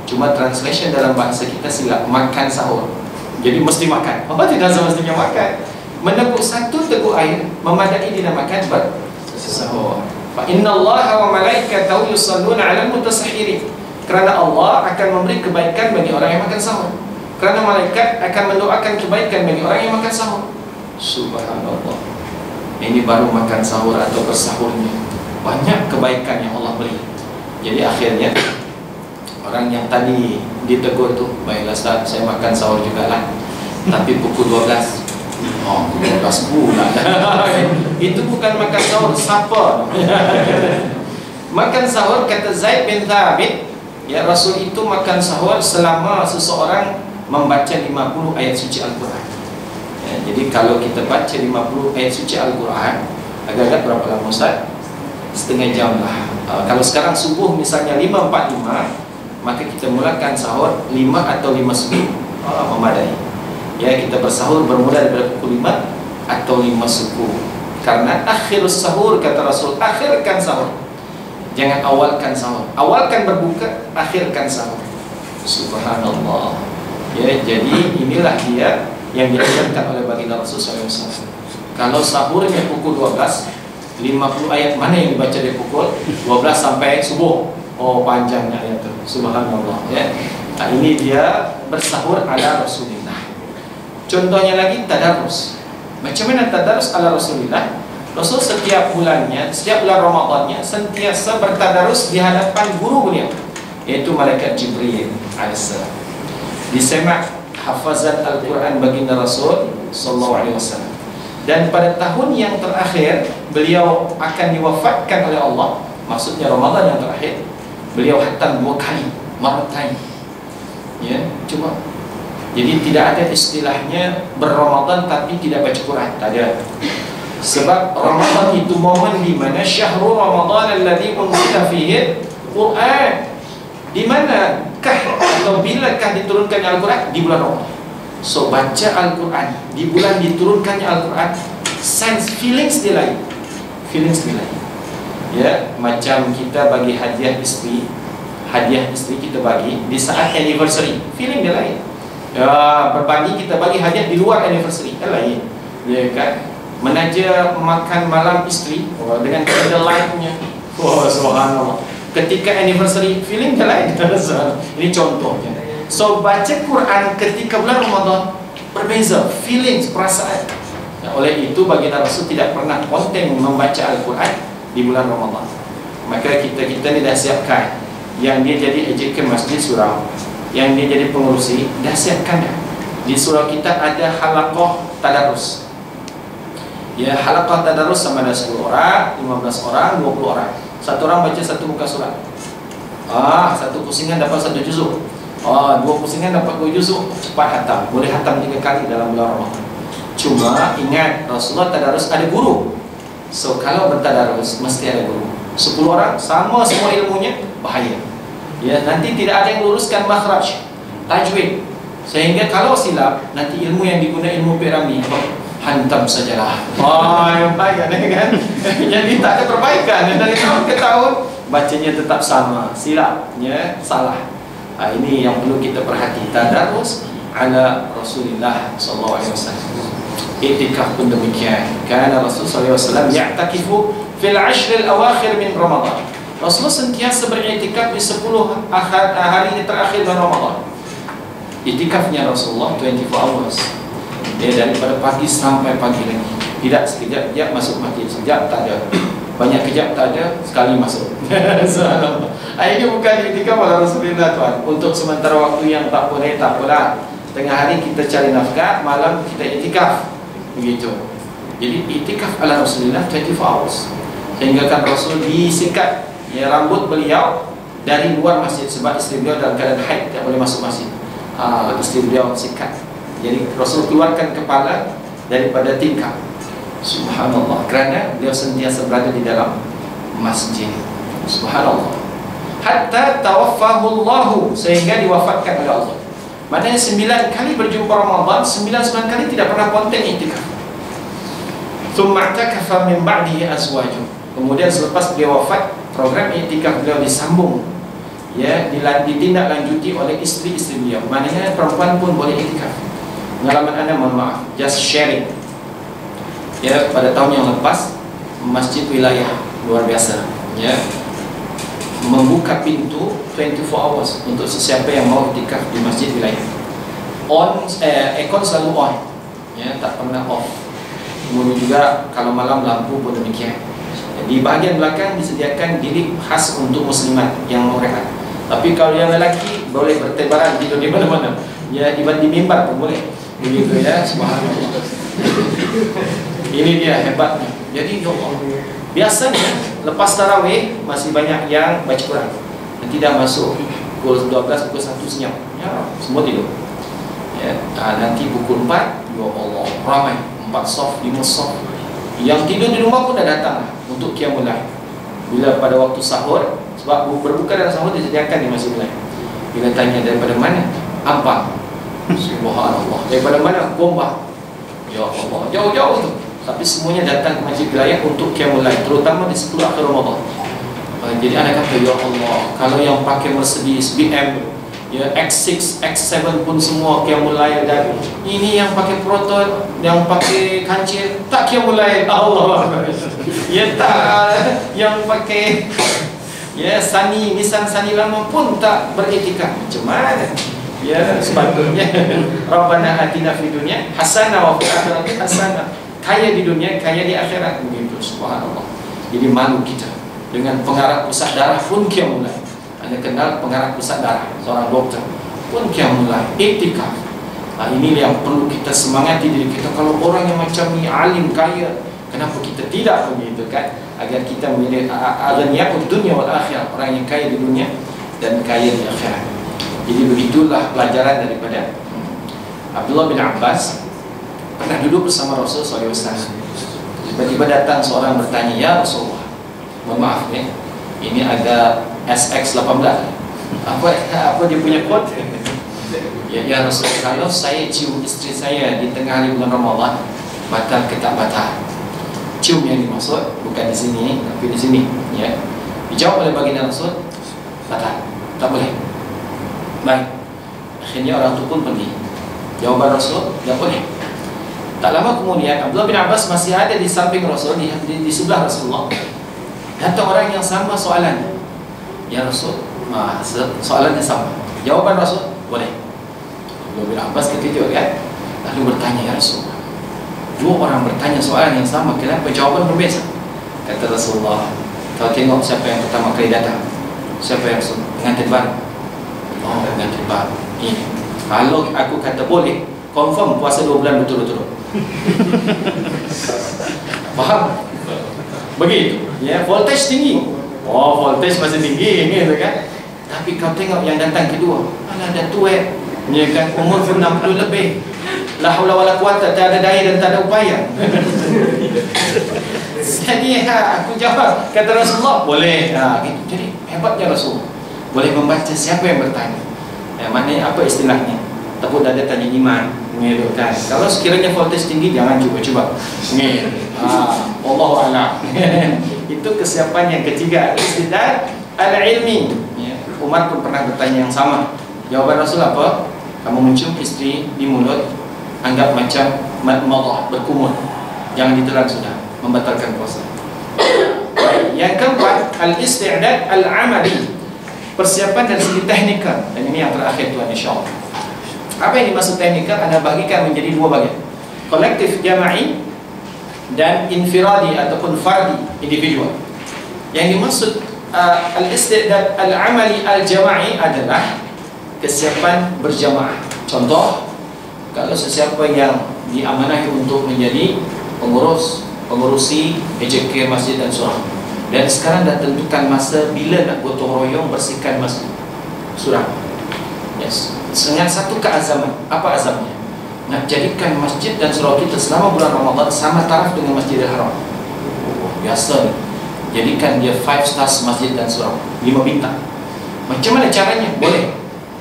Cuma translation dalam bahasa kita silap, makan sahur. Jadi mesti makan. Tidak semestinya makan. Meneguk satu teguk air memadai dinamakan bersahur. Fa innallaha wa malaikatahu yusalluna 'alal mutasahhirin. Kerana Allah akan memberi kebaikan bagi orang yang makan sahur. Kerana malaikat akan mendoakan kebaikan bagi orang yang makan sahur. Subhanallah. Ini baru makan sahur atau bersahurnya, banyak kebaikan yang Allah beri. Jadi akhirnya orang yang tadi ditegur tu, baiklah Ustaz, saya makan sahur jugalah, tapi pukul 12. Oh, 12 pula. Itu bukan makan sahur, supper. Makan sahur, kata Zaid bin Thabit, ya, Rasul itu makan sahur selama seseorang membaca 50 ayat suci Al-Quran. Ya, jadi kalau kita baca 50 ayat suci Al-Quran, agak-agak berapa lama Ustaz? Setengah jam lah. Kalau sekarang subuh misalnya 5.45, maka kita mulakan sahur 5 atau 5 subuh, memadai. Ya, kita bersahur bermula daripada pukul 5 atau 5 subuh. Karena akhirus sahur, kata Rasul, akhirkan sahur, jangan awalkan sahur. Awalkan berbuka, akhirkan sahur. Subhanallah. Ya, jadi inilah dia yang diajarkan oleh baginda Rasulullah SAW. Kalau sahurnya pukul 12, 50 ayat mana yang dibaca dari pukul 12 sampai subuh? Oh, panjangnya ayat itu. Subhanallah, ya. Nah, ini dia bersahur ala Rasulullah. Contohnya lagi tadarus. Macam mana tadarus ala Rasulullah? Rasul setiap bulannya, setiap bulan Ramadannya sentiasa bertadarus di hadapan guru beliau, yaitu malaikat Jibril alaihissalam. Disemak hafazan Al-Quran baginda Rasul sallallahu alaihi wasallam. Dan pada tahun yang terakhir beliau akan diwafatkan oleh Allah, maksudnya Ramadan yang terakhir, beliau khatam 2 kali, maratain. Ya, cuma jadi tidak ada istilahnya berRamadan tapi tidak baca Quran, tak ada. Sebab Ramadan itu momen di mana syahrul Ramadan alladzi unzila fihi Quran. Di manakah atau bilakah diturunkannya Al-Quran? Di bulan Ramadan. So, baca Al-Quran di bulan diturunkannya Al-Quran, sense, feelings dia lain. Feelings dia lain. Ya, macam kita bagi hadiah istri kita bagi di saat anniversary, feeling dia lain. Ya, berbagi kita bagi hadiah di luar anniversary, dia lain. Ya kan? Menaja makan malam istri dengan candlelight-nya. Wah, subhanallah. Ketika anniversary, feeling dia lain. Ini contohnya. So, baca Quran ketika bulan Ramadan berbeza, feelings, perasaan. Nah, oleh itu baginda Rasul tidak pernah konten membaca Al-Quran di bulan Ramadan. Maka kita ni dah siapkan. Yang dia jadi ejekan masjid surau, yang dia jadi pengurusi, dah siapkan dah. Di surau kita ada halaqah tadarus. Ya, halaqah tadarus sama ada 10 orang, 15 orang, 20 orang. Satu orang baca satu muka surat. Satu pusingan dapat 1 juzuk. 2 pusingan dapat 2 juzuk. Cepat hatam. Boleh hatam 3 kali dalam bulan Ramadan. Cuma ingat, Rasulullah tadarus ada guru. So, kalau bertadarus mesti ada guru. 10 orang sama semua ilmunya, bahaya. Ya, nanti tidak ada yang luruskan makhraj, tajwid. Sehingga kalau silap, nanti ilmu yang digunakan ilmu piramid, hantam sajalah. Yang bahaya kan? Jadi tak ada perbaikan. Dari tahun ke tahun bacanya tetap sama, silap, ya, salah. Ini yang perlu kita perhati. Tadarus ala Rasulullah sallallahu alaihi wasallam. Iktikaf pun demikian. Karena Rasul sallallahu alaihi wasallam ya'takifu fil 'ashr al-awakhir min Ramadan. Rasulullah sentiasa beriktikaf di 10 hari terakhir bulan Ramadan. Iktikafnya Rasulullah 24 hours. Dia daripada pagi sampai pagi lagi. Tidak sekejap dia masuk masjid, sekejap tak ada. Banyak kejap tak ada, sekali masuk. Ini bukan iktikaf oleh Rasulullah, tuan. Untuk sementara waktu yang tak boleh, tak apalah. Tengah hari kita cari nafkah, malam kita iktikaf. Begitu. Jadi iktikaf ala Rasulullah 24 hours. Sehingga kan Rasul disikat, ya, rambut beliau dari luar masjid. Sebab isteri beliau dalam keadaan haid, tak boleh masuk masjid. Isteri beliau sikat. Jadi Rasul keluarkan kepala daripada tingkap. Subhanallah. Kerana beliau sentiasa berada di dalam masjid. Subhanallah. Hatta tawaffahullahu, sehingga diwafatkan oleh Allah. Maknanya 9 kali berjumpa Ramadan, 9 kali tidak pernah konten iktikaf. Thumma i'takafa min ba'dihi azwaju. Kemudian selepas beliau wafat, program iktikaf beliau disambung, ya, ditindaklanjuti oleh istri-istri beliau. Maknanya perempuan pun boleh iktikaf. Pengalaman anda, mohon maaf, just sharing. Ya, pada tahun yang lepas masjid wilayah luar biasa, ya, membuka pintu 24 hours untuk sesiapa yang mau iktikaf di masjid wilayah. aircon selalu on, ya, tak pernah off. Kemudian juga kalau malam lampu pun demikian. Di bahagian belakang disediakan bilik khas untuk muslimat yang mau rehat. Tapi kalau yang lelaki boleh bertebaran tidur di mana-mana. Ya, even di mimbar pun boleh. Begitu ya, subhanallah. Ini dia hebatnya. Jadi ya Allah, biasanya lepas tarawih masih banyak yang baca Quran. Tidak masuk pukul 12, pukul 1 senyap. Ya, semua tidur. Ya, nanti pukul 4, ya Allah, ramai 4 soft, 5 soft. Yang tidur di rumah pun dah datang untuk qiyamul lail. Bila pada waktu sahur, sebab berbuka dan sahur disediakan di masjid lain. Bila tanya daripada mana? Ampang. Subhanallah. Daripada mana? Gombah. Ya Allah, jauh-jauh tu. Tapi semuanya datang ke masjid wilayah untuk qiyamul lail, terutama di 10 akhir Ramadan. Jadi anak kata, ya Allah, kalau yang pakai Mercedes, BM, ya, X6, X7 pun semua qiyamul lail, dan ini yang pakai Proton, yang pakai kancil, tak qiyamul lail. Allah. Ya, tak, yang pakai ya Sunny, Nissan Sunny lama pun tak beriktikaf. Macam mana? Ya, sepatutnya Rabbana atina fid dunya hasanah wa fil akhirati hasanah. Kaya di dunia, kaya di akhirat, begitu. Subhanallah. Jadi malu kita dengan pengarah pusat darah pun qiyamul lail. Anda kenal pengarah pusat darah, seorang doktor pun qiyamul lail, iktikaf. Ini yang perlu kita semangati diri kita. Kalau orang yang macam ni alim kaya, kenapa kita tidak, begitu kan? Agar kita memilih aghniya'ud dunya wal akhirah, orang yang kaya di dunia dan kaya di akhirat. Jadi begitulah pelajaran daripada Abdullah bin Abbas. Pernah duduk bersama Rasul SAW. Tiba-tiba datang seorang bertanya, ya Rasulullah, mohon maaf ya, ini ada SX18. Apa dia punya kod? Ya Rasul, kalau saya cium isteri saya di tengah hari bulan Ramadan, batal ke tak batal? Cium yang dimaksud bukan di sini, tapi di sini. Ya, dijawab oleh baginda Rasul, batal, tak boleh. Baik, akhirnya orang itu pun pergi. Jawaban Rasul, tak boleh. Tak lama kemudian Abdullah bin Abbas masih ada di samping Rasul, di sebelah Rasulullah. Datang orang yang sama soalan. Ya Rasul, soalannya sama. Jawaban Rasul, boleh. Abdullah bin Abbas terkejut kan, lalu bertanya, ya Rasul, dua orang bertanya soalan yang sama, kenapa jawaban berbeza? Kata Rasulullah, kau tengok siapa yang pertama kali datang. Siapa yang pengantin baru? Oh, pengantin baru. Ini. Kalau aku kata boleh, confirm puasa 2 bulan betul-betul. Faham? Begitu. Ya, voltage tinggi. Oh, voltage masih tinggi ini, kan? Tapi kau tengok yang datang kedua, mana ada tuet, ya kan, umur 60 lebih. La haula wala quwata, tak ada daya dan tak ada upaya. Jadi aku jawab, kata Rasulullah, boleh. Gitu. Jadi hebatnya Rasul. Boleh membaca siapa yang bertanya. Mana apa istilahnya? Tepuk dada tanya iman. Kan? Kalau sekiranya voltage tinggi, jangan cuba-cuba. Allahu a'lam. Itu kesiapan yang ketiga, istidad al-ilmi. Umar pun pernah bertanya yang sama. Jawaban Rasul apa? Kamu mencium istri di mulut, anggap macam madah, berkumur. Jangan ditelan sudah, membatalkan puasa. Yang keempat, al-istidad al-amali, persiapan dari segi teknikal. Dan ini yang terakhir tuan, insyaAllah. Apa yang dimaksud teknikal? Anda bagikan menjadi dua bagian, kolektif jama'i dan infiradi ataupun fardi, individual. Yang dimaksud al-istidad al-amali al-jama'i adalah kesiapan berjamaah. Contoh, kalau sesiapa yang diamanahi untuk menjadi pengurusi EJK masjid dan surau, dan sekarang dah tentukan masa bila nak gotong royong bersihkan masjid surau. Yes. Dengan satu keazaman. Apa azamnya? Nak jadikan masjid dan surau kita selama bulan Ramadan sama taraf dengan Masjidil Haram. Biasa ni, jadikan dia 5 stars masjid dan surau, 5 bintang. Macam mana caranya? Boleh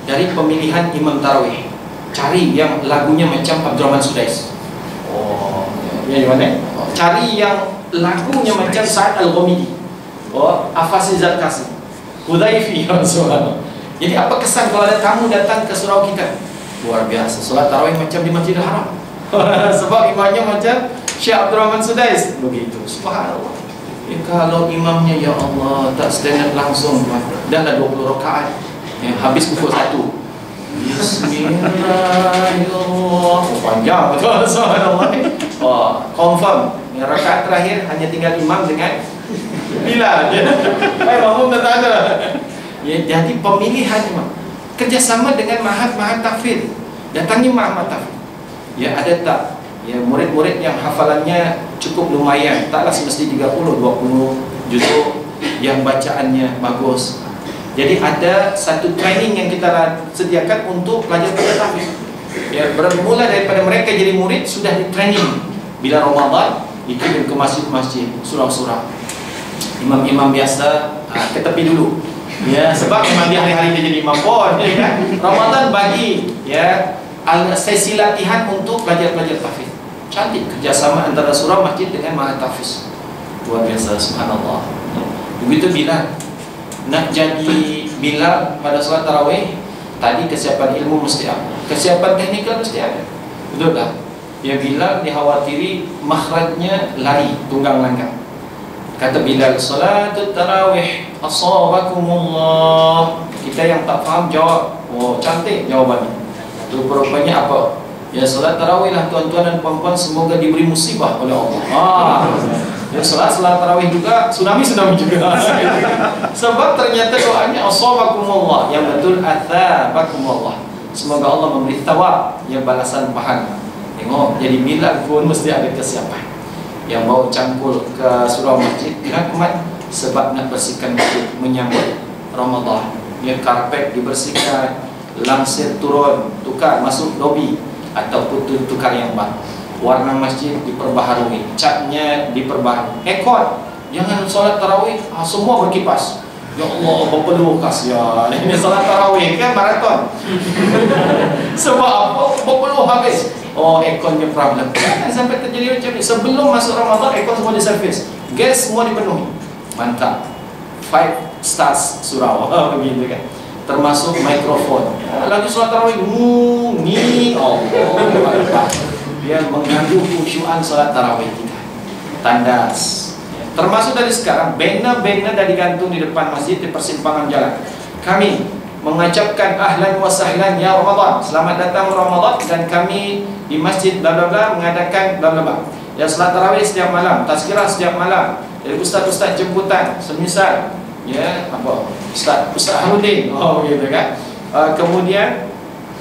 dari pemilihan imam tarawih. Cari yang lagunya macam Abdurrahman Sudais. Oh, ya gimana? Cari yang lagunya macam Sa'ad Al-Ghamidi. Oh, Afasi Zalkasi, Hudhaifi, subhanallah. Jadi apa kesan kalau ada tamu datang ke surau kita? Luar biasa. Solat tarawih macam di Masjidil Haram. Sebab imamnya macam Syekh Abdurrahman Sudais. Begitu. Subhanallah. Kalau imamnya, ya Allah, tak stand up langsung, dah 20 rakaat. Habis pukul 1. Bismillahirrahmanirrahim. Panjang betul, subhanallah. Confirm. Yang rakaat terakhir hanya tinggal imam dengan Bilal. Makmum tak ada. Ya, jadi pemilihan imam. Kerjasama dengan mahat tahfidz. Datangi mahat tahfidz. Ya, ada tak? Ya, murid-murid yang hafalannya cukup lumayan, taklah semesti 30-20 juzuk yang bacaannya bagus. Jadi ada satu training yang kita sediakan untuk pelajar-pelajar tahfidz. Ya, bermula daripada mereka jadi murid sudah di training. Bila Ramadan dikirim ke masjid-masjid, surau-surau. Imam-imam biasa ke tepi dulu. Ya, sebab memang dia hari-hari dia jadi imam pun, ya kan? Ramadan bagi ya sesi latihan untuk pelajar-pelajar tahfidz. Cantik kerjasama antara surau masjid dengan mahat tahfidz. Luar biasa, subhanallah. Begitu Bilal nak jadi Bilal pada solat tarawih, tadi kesiapan ilmu mesti ada, kesiapan teknikal mesti ada. Betul tak? Ya, Bilal dikhawatiri makhrajnya lari, tunggang langgang. Kata Bilal, solatut tarawih asabakumullah. Kita yang tak faham jawab, oh cantik jawabannya. Itu rupanya apa? Ya, solat tarawih lah tuan-tuan dan puan-puan, semoga diberi musibah oleh Allah. Ya, solat tarawih juga tsunami juga. Sebab ternyata doanya asabakumullah, yang betul athabakumullah. Semoga Allah memberi thawab, yang balasan pahala. Tengok, jadi Bilal pun mesti ada kesiapan. Yang bawa cangkul ke surau masjid, kenapa? Sebab nak bersihkan masjid menyambut Ramadan. Ya, karpet dibersihkan, langsir turun, tukar masuk lobi ataupun tukar yang baru. Warna masjid diperbaharui, catnya diperbaharui. Aircon, jangan solat tarawih semua berkipas. Ya Allah, berpeluh kasihan. Ini solat tarawih kan maraton. Sebab apa? Berpeluh habis. Oh, airconnya problem. Jangan sampai terjadi macam ni. Sebelum masuk Ramadan, aircon semua diservis, gas semua dipenuhi. Mantap. 5 stars surau. Begitu kan. Termasuk mikrofon. Lagi solat tarawih, ni Allah. Dia mengganggu khusyuan solat tarawih kita. Tandas. Termasuk dari sekarang, banner-banner dah digantung di depan masjid di persimpangan jalan. Kami mengucapkan ahlan wa sahlan ya Ramadan, selamat datang Ramadan, dan kami di masjid bla bla bla mengadakan bla bla bla. Ya, salat tarawih setiap malam, tazkirah setiap malam. Dari ustaz-ustaz jemputan, semisal ya apa? Ustaz Harudin. Oh, gitu kan. Kemudian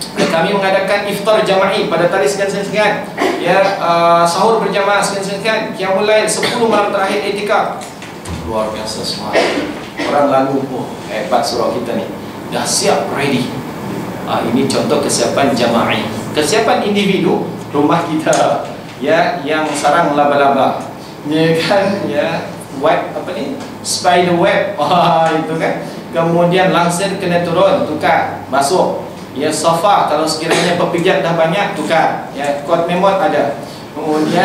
kami mengadakan iftar jama'i pada tarikh sekian-sekian. Ya, sahur berjamaah sekian-sekian. Qiyamul lail 10 malam terakhir i'tikaf. Luar biasa semua. Orang lalu, oh, hebat surau kita ni. Dah siap, ready. Ini contoh kesiapan jama'i. Kesiapan individu, rumah kita ya yang sarang laba-laba. Ya kan, ya web apa ni? Spider web. Itu kan. Kemudian langsir kena turun, tukar, basuh. Ya, sofa kalau sekiranya pepijat dah banyak, tukar. Ya, kod memot ada. Kemudian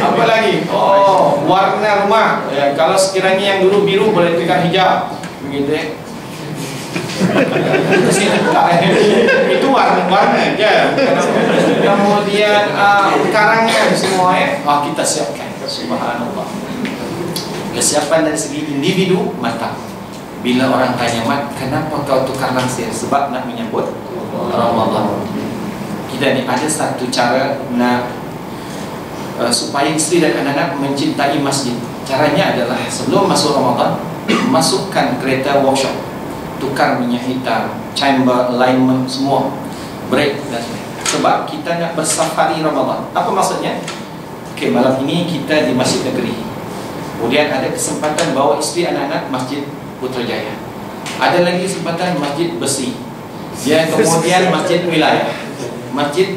apa lagi? Oh, warna rumah. Ya, kalau sekiranya yang dulu biru boleh tukar hijau. Begitu ya. Itu warna ya. Kemudian karangan semua ya. Kita siapkan. Subhanallah. Kesiapan dari segi individu mantap. Bila orang tanya, Mat, kenapa kau tukar langsir? Sebab nak menyambut Ramadan. Kita ni ada satu cara nak supaya isteri dan anak-anak mencintai masjid. Caranya adalah sebelum masuk Ramadan, masukkan kereta workshop, tukar minyak hitam, chamber, alignment, semua, brake dan sebagainya. Sebab kita nak bersafari Ramadan. Apa maksudnya? Okey, malam ini kita di Masjid Negeri. Kemudian ada kesempatan bawa isteri anak-anak Masjid Putrajaya. Ada lagi kesempatan Masjid Besi. Ya, kemudian Masjid Wilayah, Masjid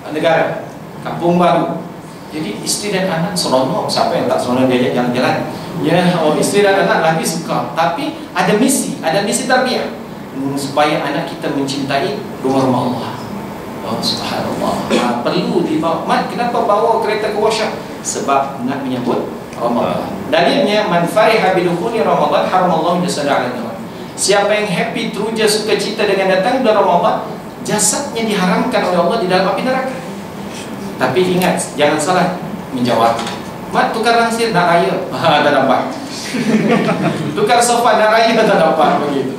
Negara, Kampung Baru. Jadi isteri dan anak seronok. Siapa yang tak seronok diajak jalan-jalan? Ya, isteri dan anak lagi suka. Tapi ada misi tarbiyah supaya anak kita mencintai rumah Allah. Oh, subhanallah. Perlu dibawa. Mat, kenapa bawa kereta ke workshop? Sebab nak menyambut Ramadan. Dalilnya, man fariha bidukhuli Ramadan haramallahu jasadahu 'ala nar. Siapa yang happy, teruja, sukacita dengan datang bulan Ramadan, jasadnya diharamkan oleh Allah di dalam api neraka. Tapi ingat, jangan salah menjawab. Mat, tukar langsir nak raya. Tak dapat. Tukar sofa nak raya tak dapat, begitu.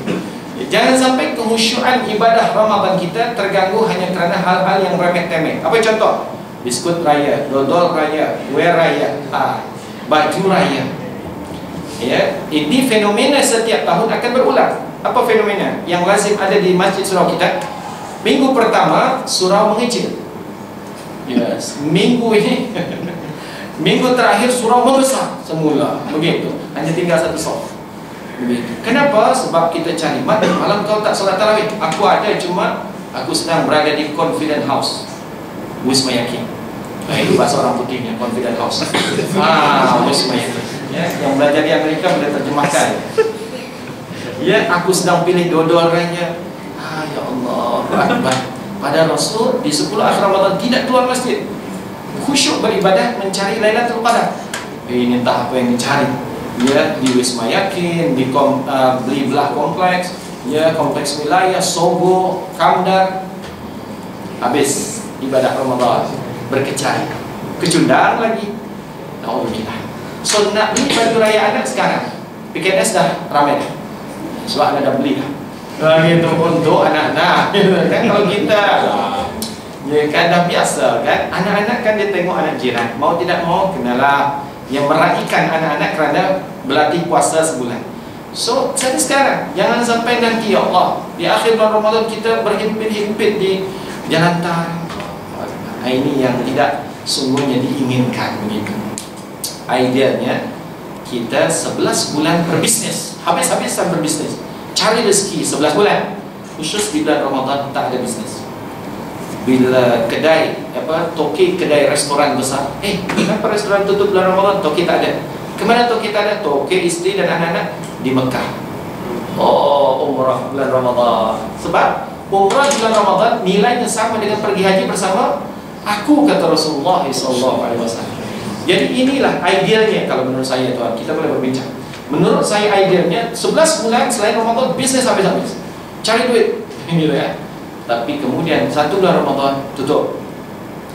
Jangan sampai kehusyuan ibadah Ramadan kita terganggu hanya kerana hal-hal yang remeh-temeh. Apa contoh? Biskut raya, dodol raya, kue raya, baju raya. Ya, ini fenomena setiap tahun akan berulang. Apa fenomena yang lazim ada di masjid surau kita? Minggu pertama surau mengecil. Yes. Minggu ini minggu terakhir surau membesar semula. Begitu. Hanya tinggal satu soft. Begitu. Kenapa? Sebab kita cari malam kau tak solat tarawih. Aku ada, cuma aku sedang berada di Confident House, Wisma Yakin. Itu bahasa orang putihnya, Confident House. Wisma Yakin. Ya, yang belajar di Amerika boleh terjemahkan. Ya, aku sedang pilih dodol raya. Ya Allah, Akbar. Pada Rasul di 10 akhir Ramadan tidak keluar masjid, khusyuk beribadah mencari Lailatul Qadar. Ini entah apa yang dicari. Ya, di Wisma Yakin, di beli belah kompleks, ya, kompleks wilayah, Sogo, Kamdar. Habis ibadah Ramadan, berkecari, kecundang lagi. Alhamdulillah. So nak beli baju raya anak sekarang, PKS dah ramai dah. Sebab anda dah beli dah. Gitu untuk anak-anak. Kan kalau kita, ya kan dah biasa kan, anak-anak kan dia tengok anak jiran, mau tidak mau kenalah yang meraihkan anak-anak kerana berlatih puasa sebulan. So, jadi sekarang jangan sampai nanti ya Allah di akhir bulan Ramadan kita berhimpit-himpit di jalan tar. Ini yang tidak sungguhnya diinginkan begitu. Idealnya kita 11 bulan berbisnis, habis-habisan berbisnis, cari rezeki 11 bulan. Khusus di bulan Ramadan tak ada bisnis. Bila kedai toki kedai restoran besar, kenapa restoran tutup bulan Ramadan? Toki tak ada. Kemana toki tak ada? Toki isteri dan anak-anak di Mekah. Umrah bulan Ramadan. Sebab umrah bulan Ramadan nilainya sama dengan pergi haji bersama aku, kata Rasulullah SAW. Jadi inilah idealnya kalau menurut saya, tuan. Kita boleh berbincang. Menurut saya idealnya 11 bulan selain Ramadan bisnis habis-habis, cari duit, gitu ya. Tapi kemudian 1 bulan Ramadan tutup.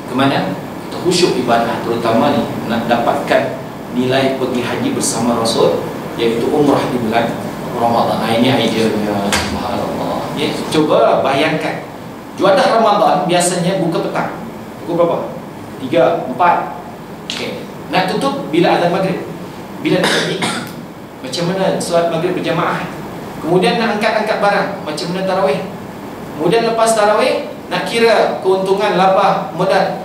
Kemana? Kita khusyuk ibadah, terutama ni nak dapatkan nilai pergi haji bersama Rasul, iaitu umrah di bulan Ramadan. Ini idealnya. Subhanallah. Ya, coba bayangkan, juadah Ramadan biasanya buka petang. Pukul berapa? 3, 4. Okay. Nak tutup bila azan maghrib. Bila nak pergi, macam mana solat maghrib berjamaah. Kemudian nak angkat-angkat barang, macam mana tarawih. Kemudian lepas tarawih, nak kira keuntungan laba modal.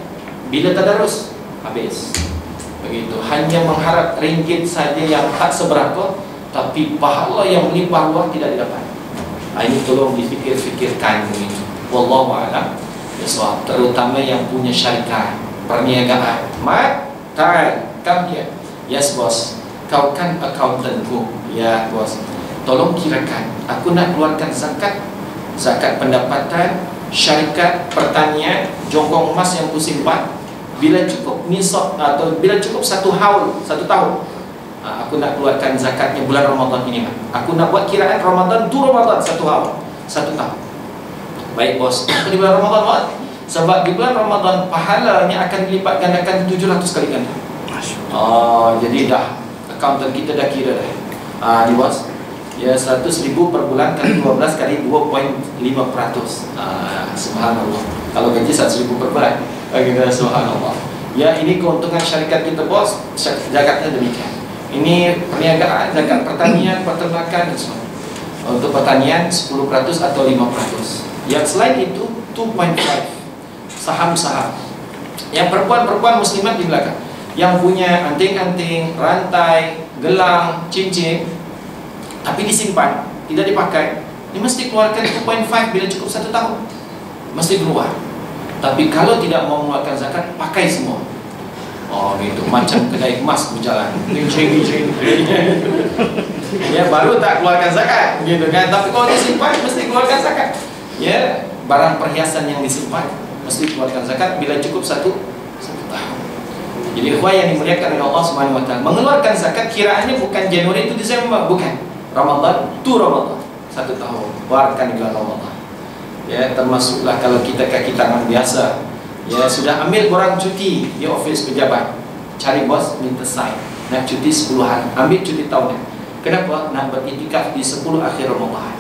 Bila tadarus, habis. Begitu. Hanya mengharap ringgit saja yang tak seberapa, tapi pahala yang melimpah ruah tidak didapat. Ini tolong difikir-fikirkan begitu. Wallahu a'lam bishawab. Terutama yang punya syarikat perniagaan. Mat, come here. Yes bos, kau kan accountantku. Ya bos, tolong kirakan, aku nak keluarkan zakat pendapatan, syarikat, pertanian, jongkong emas yang kusimpan. Bila cukup nisab atau bila cukup 1 tahun, aku nak keluarkan zakatnya bulan Ramadan ini. Aku nak buat kiraan Ramadan tu Ramadan 1 tahun. Baik bos, di bulan Ramadan bos. Sebab di bulan Ramadan pahalanya akan dilipat gandakan 700 kali ganda. Jadi dah accountant kita dah kira dah. Di bos, ya 100,000 per bulan kali 12 kali 2.5%. Subhanallah. Kalau gaji 100,000 per bulan, kita subhanallah. Ya, ini keuntungan syarikat kita bos. Zakatnya demikian. Ini perniagaan, zakat pertanian, peternakan dan semua. Untuk pertanian 10% atau 5%. Yang selain itu 2.5 saham-saham. Yang perempuan-perempuan muslimat di belakang, yang punya anting-anting, rantai, gelang, cincin, tapi disimpan, tidak dipakai, ini mesti keluarkan 2.5 bila cukup 1 tahun. Mesti keluar. Tapi kalau tidak mau mengeluarkan zakat, pakai semua. Gitu, macam kedai emas berjalan. Ya, baru tak keluarkan zakat, gitu kan. Tapi kalau disimpan, mesti keluarkan zakat. Ya, barang perhiasan yang disimpan mesti keluarkan zakat bila cukup 1 tahun. Jadi ikhwan yang dimuliakan oleh Allah Subhanahu wa taala, mengeluarkan zakat kiraannya bukan Januari itu Desember, bukan. Ramadan tu Ramadan, 1 tahun. Keluarkan di bulan Ramadan. Ya, termasuklah kalau kita kaki tangan biasa. Ya, sudah ambil orang cuti di office pejabat. Cari bos minta sign. Nak cuti 10 hari, ambil cuti tahunan. Kenapa? Nak beriktikaf di 10 akhir Ramadan.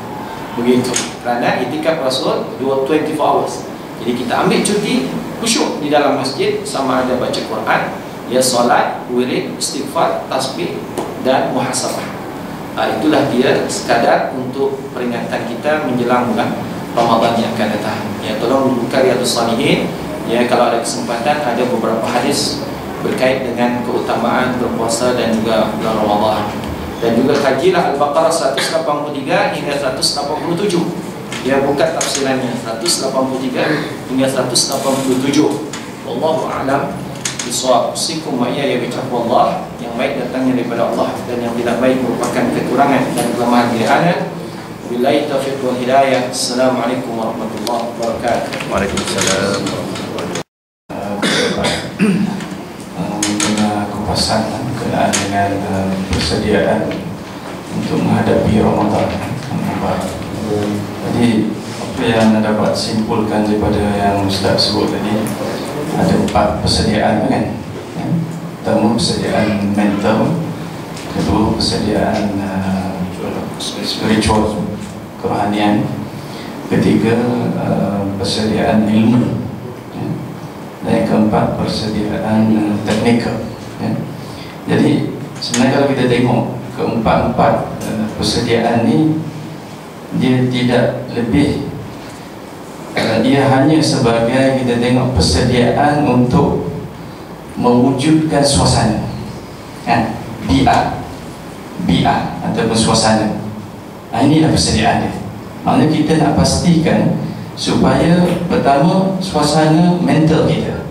begitu. Kerana itikaf Rasul 24 hours. Jadi kita ambil cuti, khusyuk di dalam masjid, sama ada baca Quran, ya solat, wirid, istighfar, tasbih dan muhasabah. Itulah dia sekadar untuk peringatan kita menjelang bulan Ramadan yang akan datang. Ya, tolong buka Riyadhus Shalihin. Ya, kalau ada kesempatan, ada beberapa hadis berkait dengan keutamaan berpuasa dan juga bulan Ramadan. Dan juga kajilah Al-Baqarah 183 hingga 187. Ya, bukan tafsirannya, 183 hingga 187. Wallahu a'lam bishawab. Usikum wa iyaya bitaqwallah. Yang baik datangnya daripada Allah dan yang tidak baik merupakan kekurangan dan kelemahan diri ana. Billahi taufiq wal hidayah. Assalamualaikum warahmatullahi wabarakatuh. Waalaikumsalam. Mengenai kupasan berkenaan dengan persediaan untuk menghadapi Ramadan. Jadi apa yang anda dapat simpulkan daripada yang Ustaz sebut tadi, ada 4 persediaan kan? Pertama, persediaan mental. Kedua, persediaan spiritual, kerohanian. Ketiga, persediaan ilmu. Dan yang keempat, persediaan teknikal. Jadi sebenarnya kalau kita tengok keempat-empat persediaan ni, dia tidak lebih, dia hanya sebagai kita tengok persediaan untuk mewujudkan suasana, bi'ah ataupun suasana. Inilah persediaan dia. Maknanya kita nak pastikan supaya pertama suasana mental kita,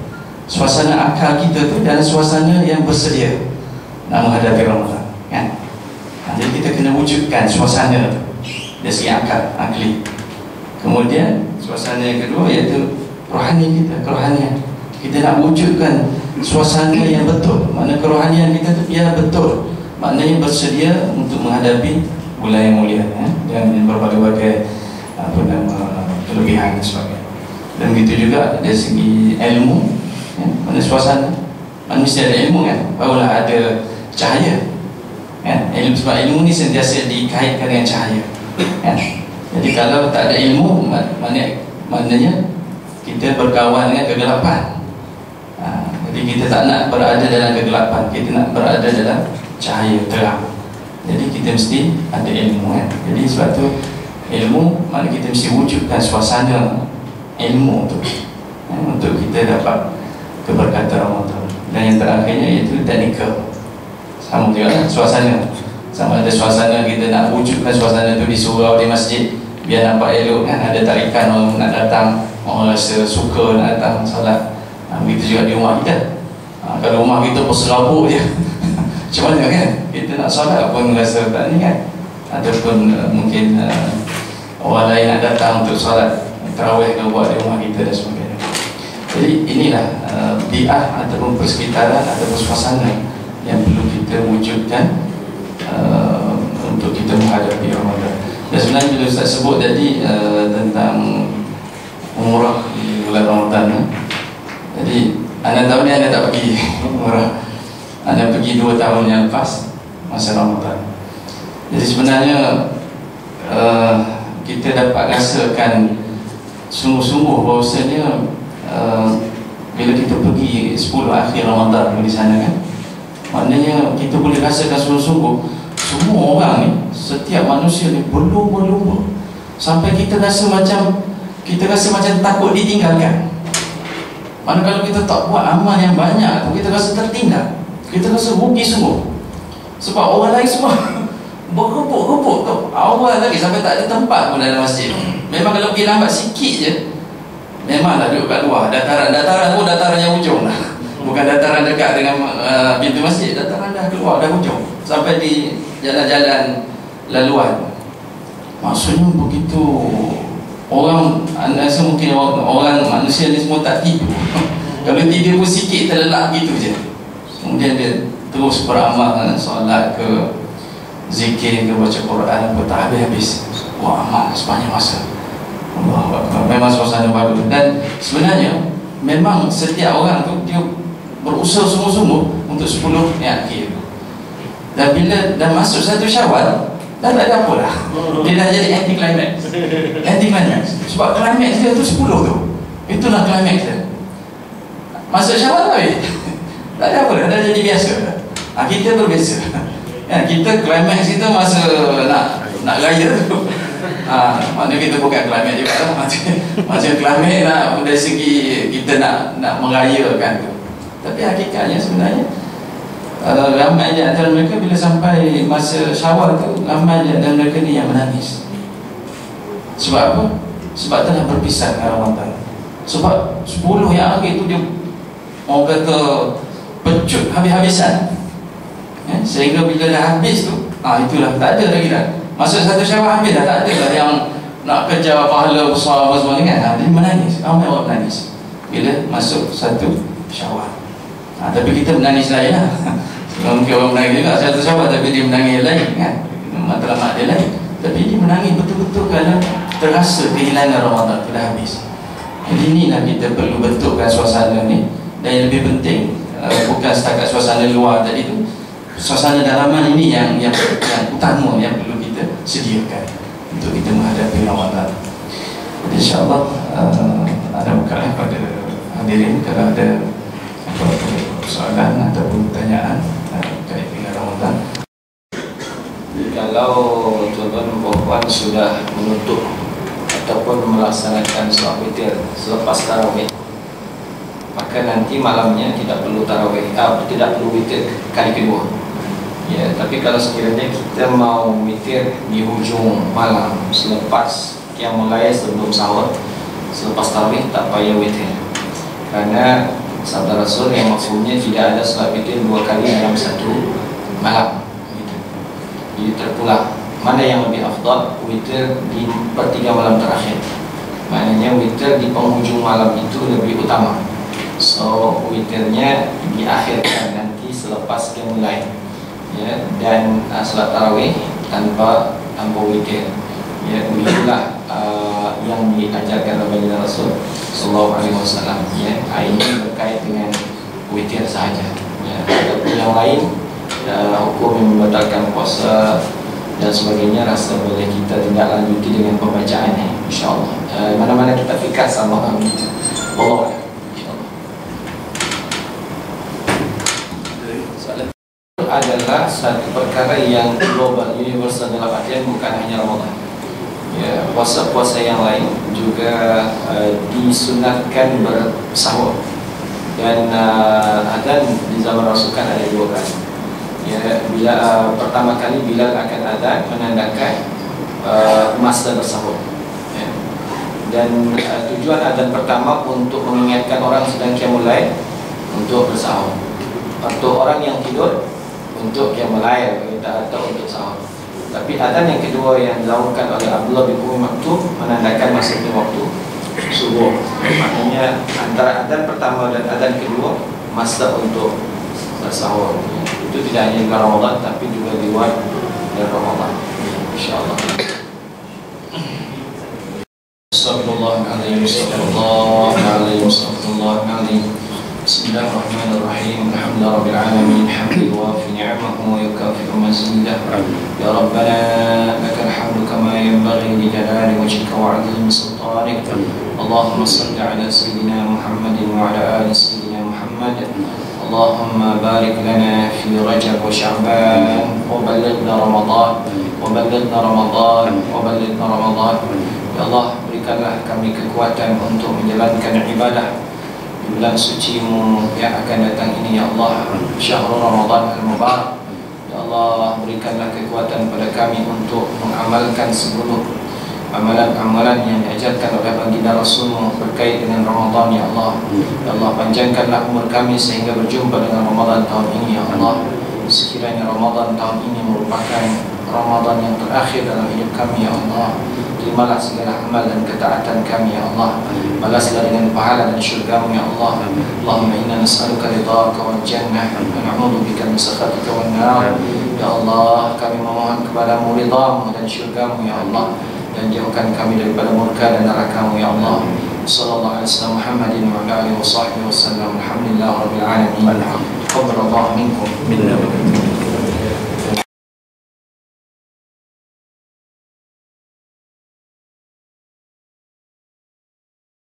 suasana akal kita tu dalam suasana yang bersedia nak menghadapi Ramadan, kan? Jadi kita kena wujudkan suasana tu dari segi akli. Kemudian suasana yang kedua iaitu rohani kita, kerohanian. Kita nak wujudkan suasana yang betul. Makna kerohanian kita tu biar betul, maknanya bersedia untuk menghadapi bulan yang mulia, dan berbagai-bagai kelebihan dan sebagainya. Dan begitu juga dari segi ilmu, mana suasana, manusia ada ilmu kan, barulah ada cahaya, kan? Ilmu, sebab ilmu ni sentiasa dikaitkan dengan cahaya, kan? Jadi kalau tak ada ilmu, maknanya kita berkawan dengan kegelapan. Jadi kita tak nak berada dalam kegelapan, kita nak berada dalam cahaya terang. Jadi kita mesti ada ilmu, kan? Jadi sebab tu ilmu, mana kita mesti wujudkan suasana ilmu tu, untuk kita dapat keberkatan Ramadan. Dan yang terakhirnya iaitu teknikal. Sama juga suasana. Sama ada suasana kita nak wujudkan suasana tu di surau, di masjid, biar nampak elok, kan? Ada tarikan orang nak datang, orang rasa suka nak datang solat. Begitu juga di rumah kita. Kalau rumah kita berserabut je macam mana, kan? Kita nak solat pun rasa tak ni, kan? Ataupun mungkin orang lain nak datang untuk solat tarawih ke buat di rumah kita dan sebagainya. Jadi inilah bi'ah ataupun persekitaran ataupun suasana yang perlu kita wujudkan untuk kita menghadapi Ramadan. Dan sebenarnya bila Ustaz sebut tadi tentang umrah di bulan Ramadan, jadi anda tahun ni anda tak pergi umrah, anda pergi 2 tahun yang lepas masa Ramadan. Jadi sebenarnya kita dapat rasakan sungguh-sungguh bahawasanya bila kita pergi 10 akhir Ramadan di sana, kan, maknanya kita boleh rasakan sungguh-sungguh semua orang ni, setiap manusia ni berlumba-lumba sampai kita rasa macam takut ditinggalkan. Mana kalau kita tak buat amal yang banyak, kita rasa tertinggal, kita rasa rugi sungguh. Sebab orang lain semua berebut-rebut tu, awal lagi sampai tak ada tempat pun dalam masjid. Memang kalau pergi lambat sikit je, memanglah duduk kat luar. Dataran pun dataran yang ujung lah, bukan dataran dekat dengan pintu masjid. Dataran dah keluar, dah ujung, sampai di jalan-jalan laluan. Maksudnya begitu orang, anda rasa mungkin orang manusia ni semua tak tidur. Kalau tidur pun sikit terlelap gitu je. Kemudian dia terus beramal, solat ke, zikir ke, baca Quran ke, tak habis-habis. Wah, amal sepanjang masa. Allah, memang suasana baru. Dan sebenarnya memang setiap orang tu dia berusaha sungguh-sungguh untuk 10 yang akhir. Dan bila dah masuk 1 Syawal, dah tak ada apa lah. Dia dah jadi anti climax. Anti climax. Sebab climax dia tu 10 tu. Itulah climax dia. Masuk Syawal tak? Tak ada apa dah jadi biasa. Kita berbeza. Kita climax kita masa nak raya tu. Maknanya kita bukan climax juga lah. Masa climax nak dari segi kita nak merayakan tu. Tapi hakikatnya sebenarnya ramai di antara mereka bila sampai masa Syawal tu, ramai di antara mereka ni yang menangis. Sebab apa? Sebab telah berpisah dengan Ramadan. Sebab 10 yang akhir tu dia orang kata pecut habis-habisan, sehingga bila dah habis tu, itulah tak ada lagi dah. Masa 1 Syawal habis dah, tak ada lah yang nak kejar pahala besar apa semua kan. Dia menangis, ramai orang menangis bila masuk 1 Syawal. Tapi kita menangis lain lah. Mungkin orang menangis juga 1 Syawal, tapi dia menangis lain kan, matlamat dia lain. Tapi dia menangis betul-betul kerana terasa kehilangan Ramadan tu dah habis. Jadi inilah kita perlu bentukkan suasana ni. Dan yang lebih penting, bukan setakat suasana luar tadi tu, suasana dalaman ini yang utama yang perlu kita sediakan untuk kita menghadapi Ramadan. Jadi insyaAllah ada bukaan pada hadirin kalau ada soalan ataupun pertanyaan terkait dengan Ramadan. Kalau tuan-tuan perempuan sudah menutup ataupun melaksanakan solat witir selepas tarawih, maka nanti malamnya tidak perlu tarawih, tidak perlu witir kali kedua. Ya, tapi kalau sekiranya kita mau witir di hujung malam selepas yang mulai sebelum sahur, selepas tarawih tak payah witir. Karena sabda Rasul yang maksudnya tidak ada solat witir 2 kali dalam 1 malam. Jadi terpulang mana yang lebih afdal, witir di pertiga malam terakhir. Maknanya witir di penghujung malam itu lebih utama. So witirnya diakhirkan nanti selepas dia mulai, ya, dan salat tarawih tanpa witir. Ya, begitulah yang diajarkan oleh Rasul sallallahu alaihi wasallam. Ya, ini berkait dengan witir sahaja. Ya, adapun yang lain, hukum yang membatalkan puasa dan sebagainya, rasa boleh kita tindak lanjuti dengan pembacaannya, insyaAllah. Mana-mana kita fikir sama kami. Allah, insyaAllah. Soalan adalah satu perkara yang global, universal, dalam artian bukan hanya Ramadan. Ya, puasa-puasa yang lain juga disunatkan bersahur. Dan adzan di zaman Rasul kan ada 2 kali. Ya, bila pertama kali Bilal akan adzan menandakan masa bersahur. Ya. Dan tujuan adzan pertama untuk mengingatkan orang sedang qiyamul lail untuk bersahur. Untuk orang yang tidur untuk qiyamul lail atau untuk sahur. Tapi adzan yang kedua yang dilakukan oleh Abdullah bin Umi Maktum menandakan masuknya waktu subuh. Maknanya antara adzan pertama dan adzan kedua masa untuk bersahur. Itu tidak hanya di Ramadan tapi juga di luar dari Ramadan, insyaallah. Astagfirullahaladzim, astagfirullahaladzim. Bismillahirrahmanirrahim. Alhamdulillahirabbil alamin. Hamdan wa fi ni'amahu wa yukafi'u mazidah. Ya Rabbana lakal hamdu kama yanbaghi li jalali wajhika wa 'azimi sultanik. Allahumma shalli ala sayyidina Muhammadin wa ala ali sayyidina Muhammad. Allahumma barik lana fi Rajab wa Sya'ban wa ballighna Ramadan wa ballighna Ramadan wa ballighna Ramadan. Ya Allah, berikanlah kami kekuatan untuk menjalankan ibadah di bulan suci-Mu yang akan datang ini, ya Allah, syahrul Ramadan al-Mubarak. Ya Allah, berikanlah kekuatan pada kami untuk mengamalkan seluruh amalan-amalan yang diajarkan oleh baginda Rasul-Mu berkait dengan Ramadan, ya Allah. Ya Allah, panjangkanlah umur kami sehingga berjumpa dengan Ramadan tahun ini, ya Allah. Sekiranya Ramadan tahun ini merupakan Ramadan yang terakhir dalam hidup kami, ya Allah, terimalah segala amal dan ketaatan kami, ya Allah. Balaslah dengan pahala dan syurga-Mu, ya Allah. Allahumma inna nas'aluka ridhaka wal jannah wa na'udzu bika min sakhatika wan nar. Ya Allah, kami memohon kepadamu ridha-Mu dan syurga-Mu, ya Allah, dan jauhkan kami daripada murka dan neraka-Mu, ya Allah. Sallallahu alaihi wasallam Muhammadin wa ala alihi wa sahbihi wasallam. Alhamdulillahirabbil alamin. Taqabbalallahu minkum.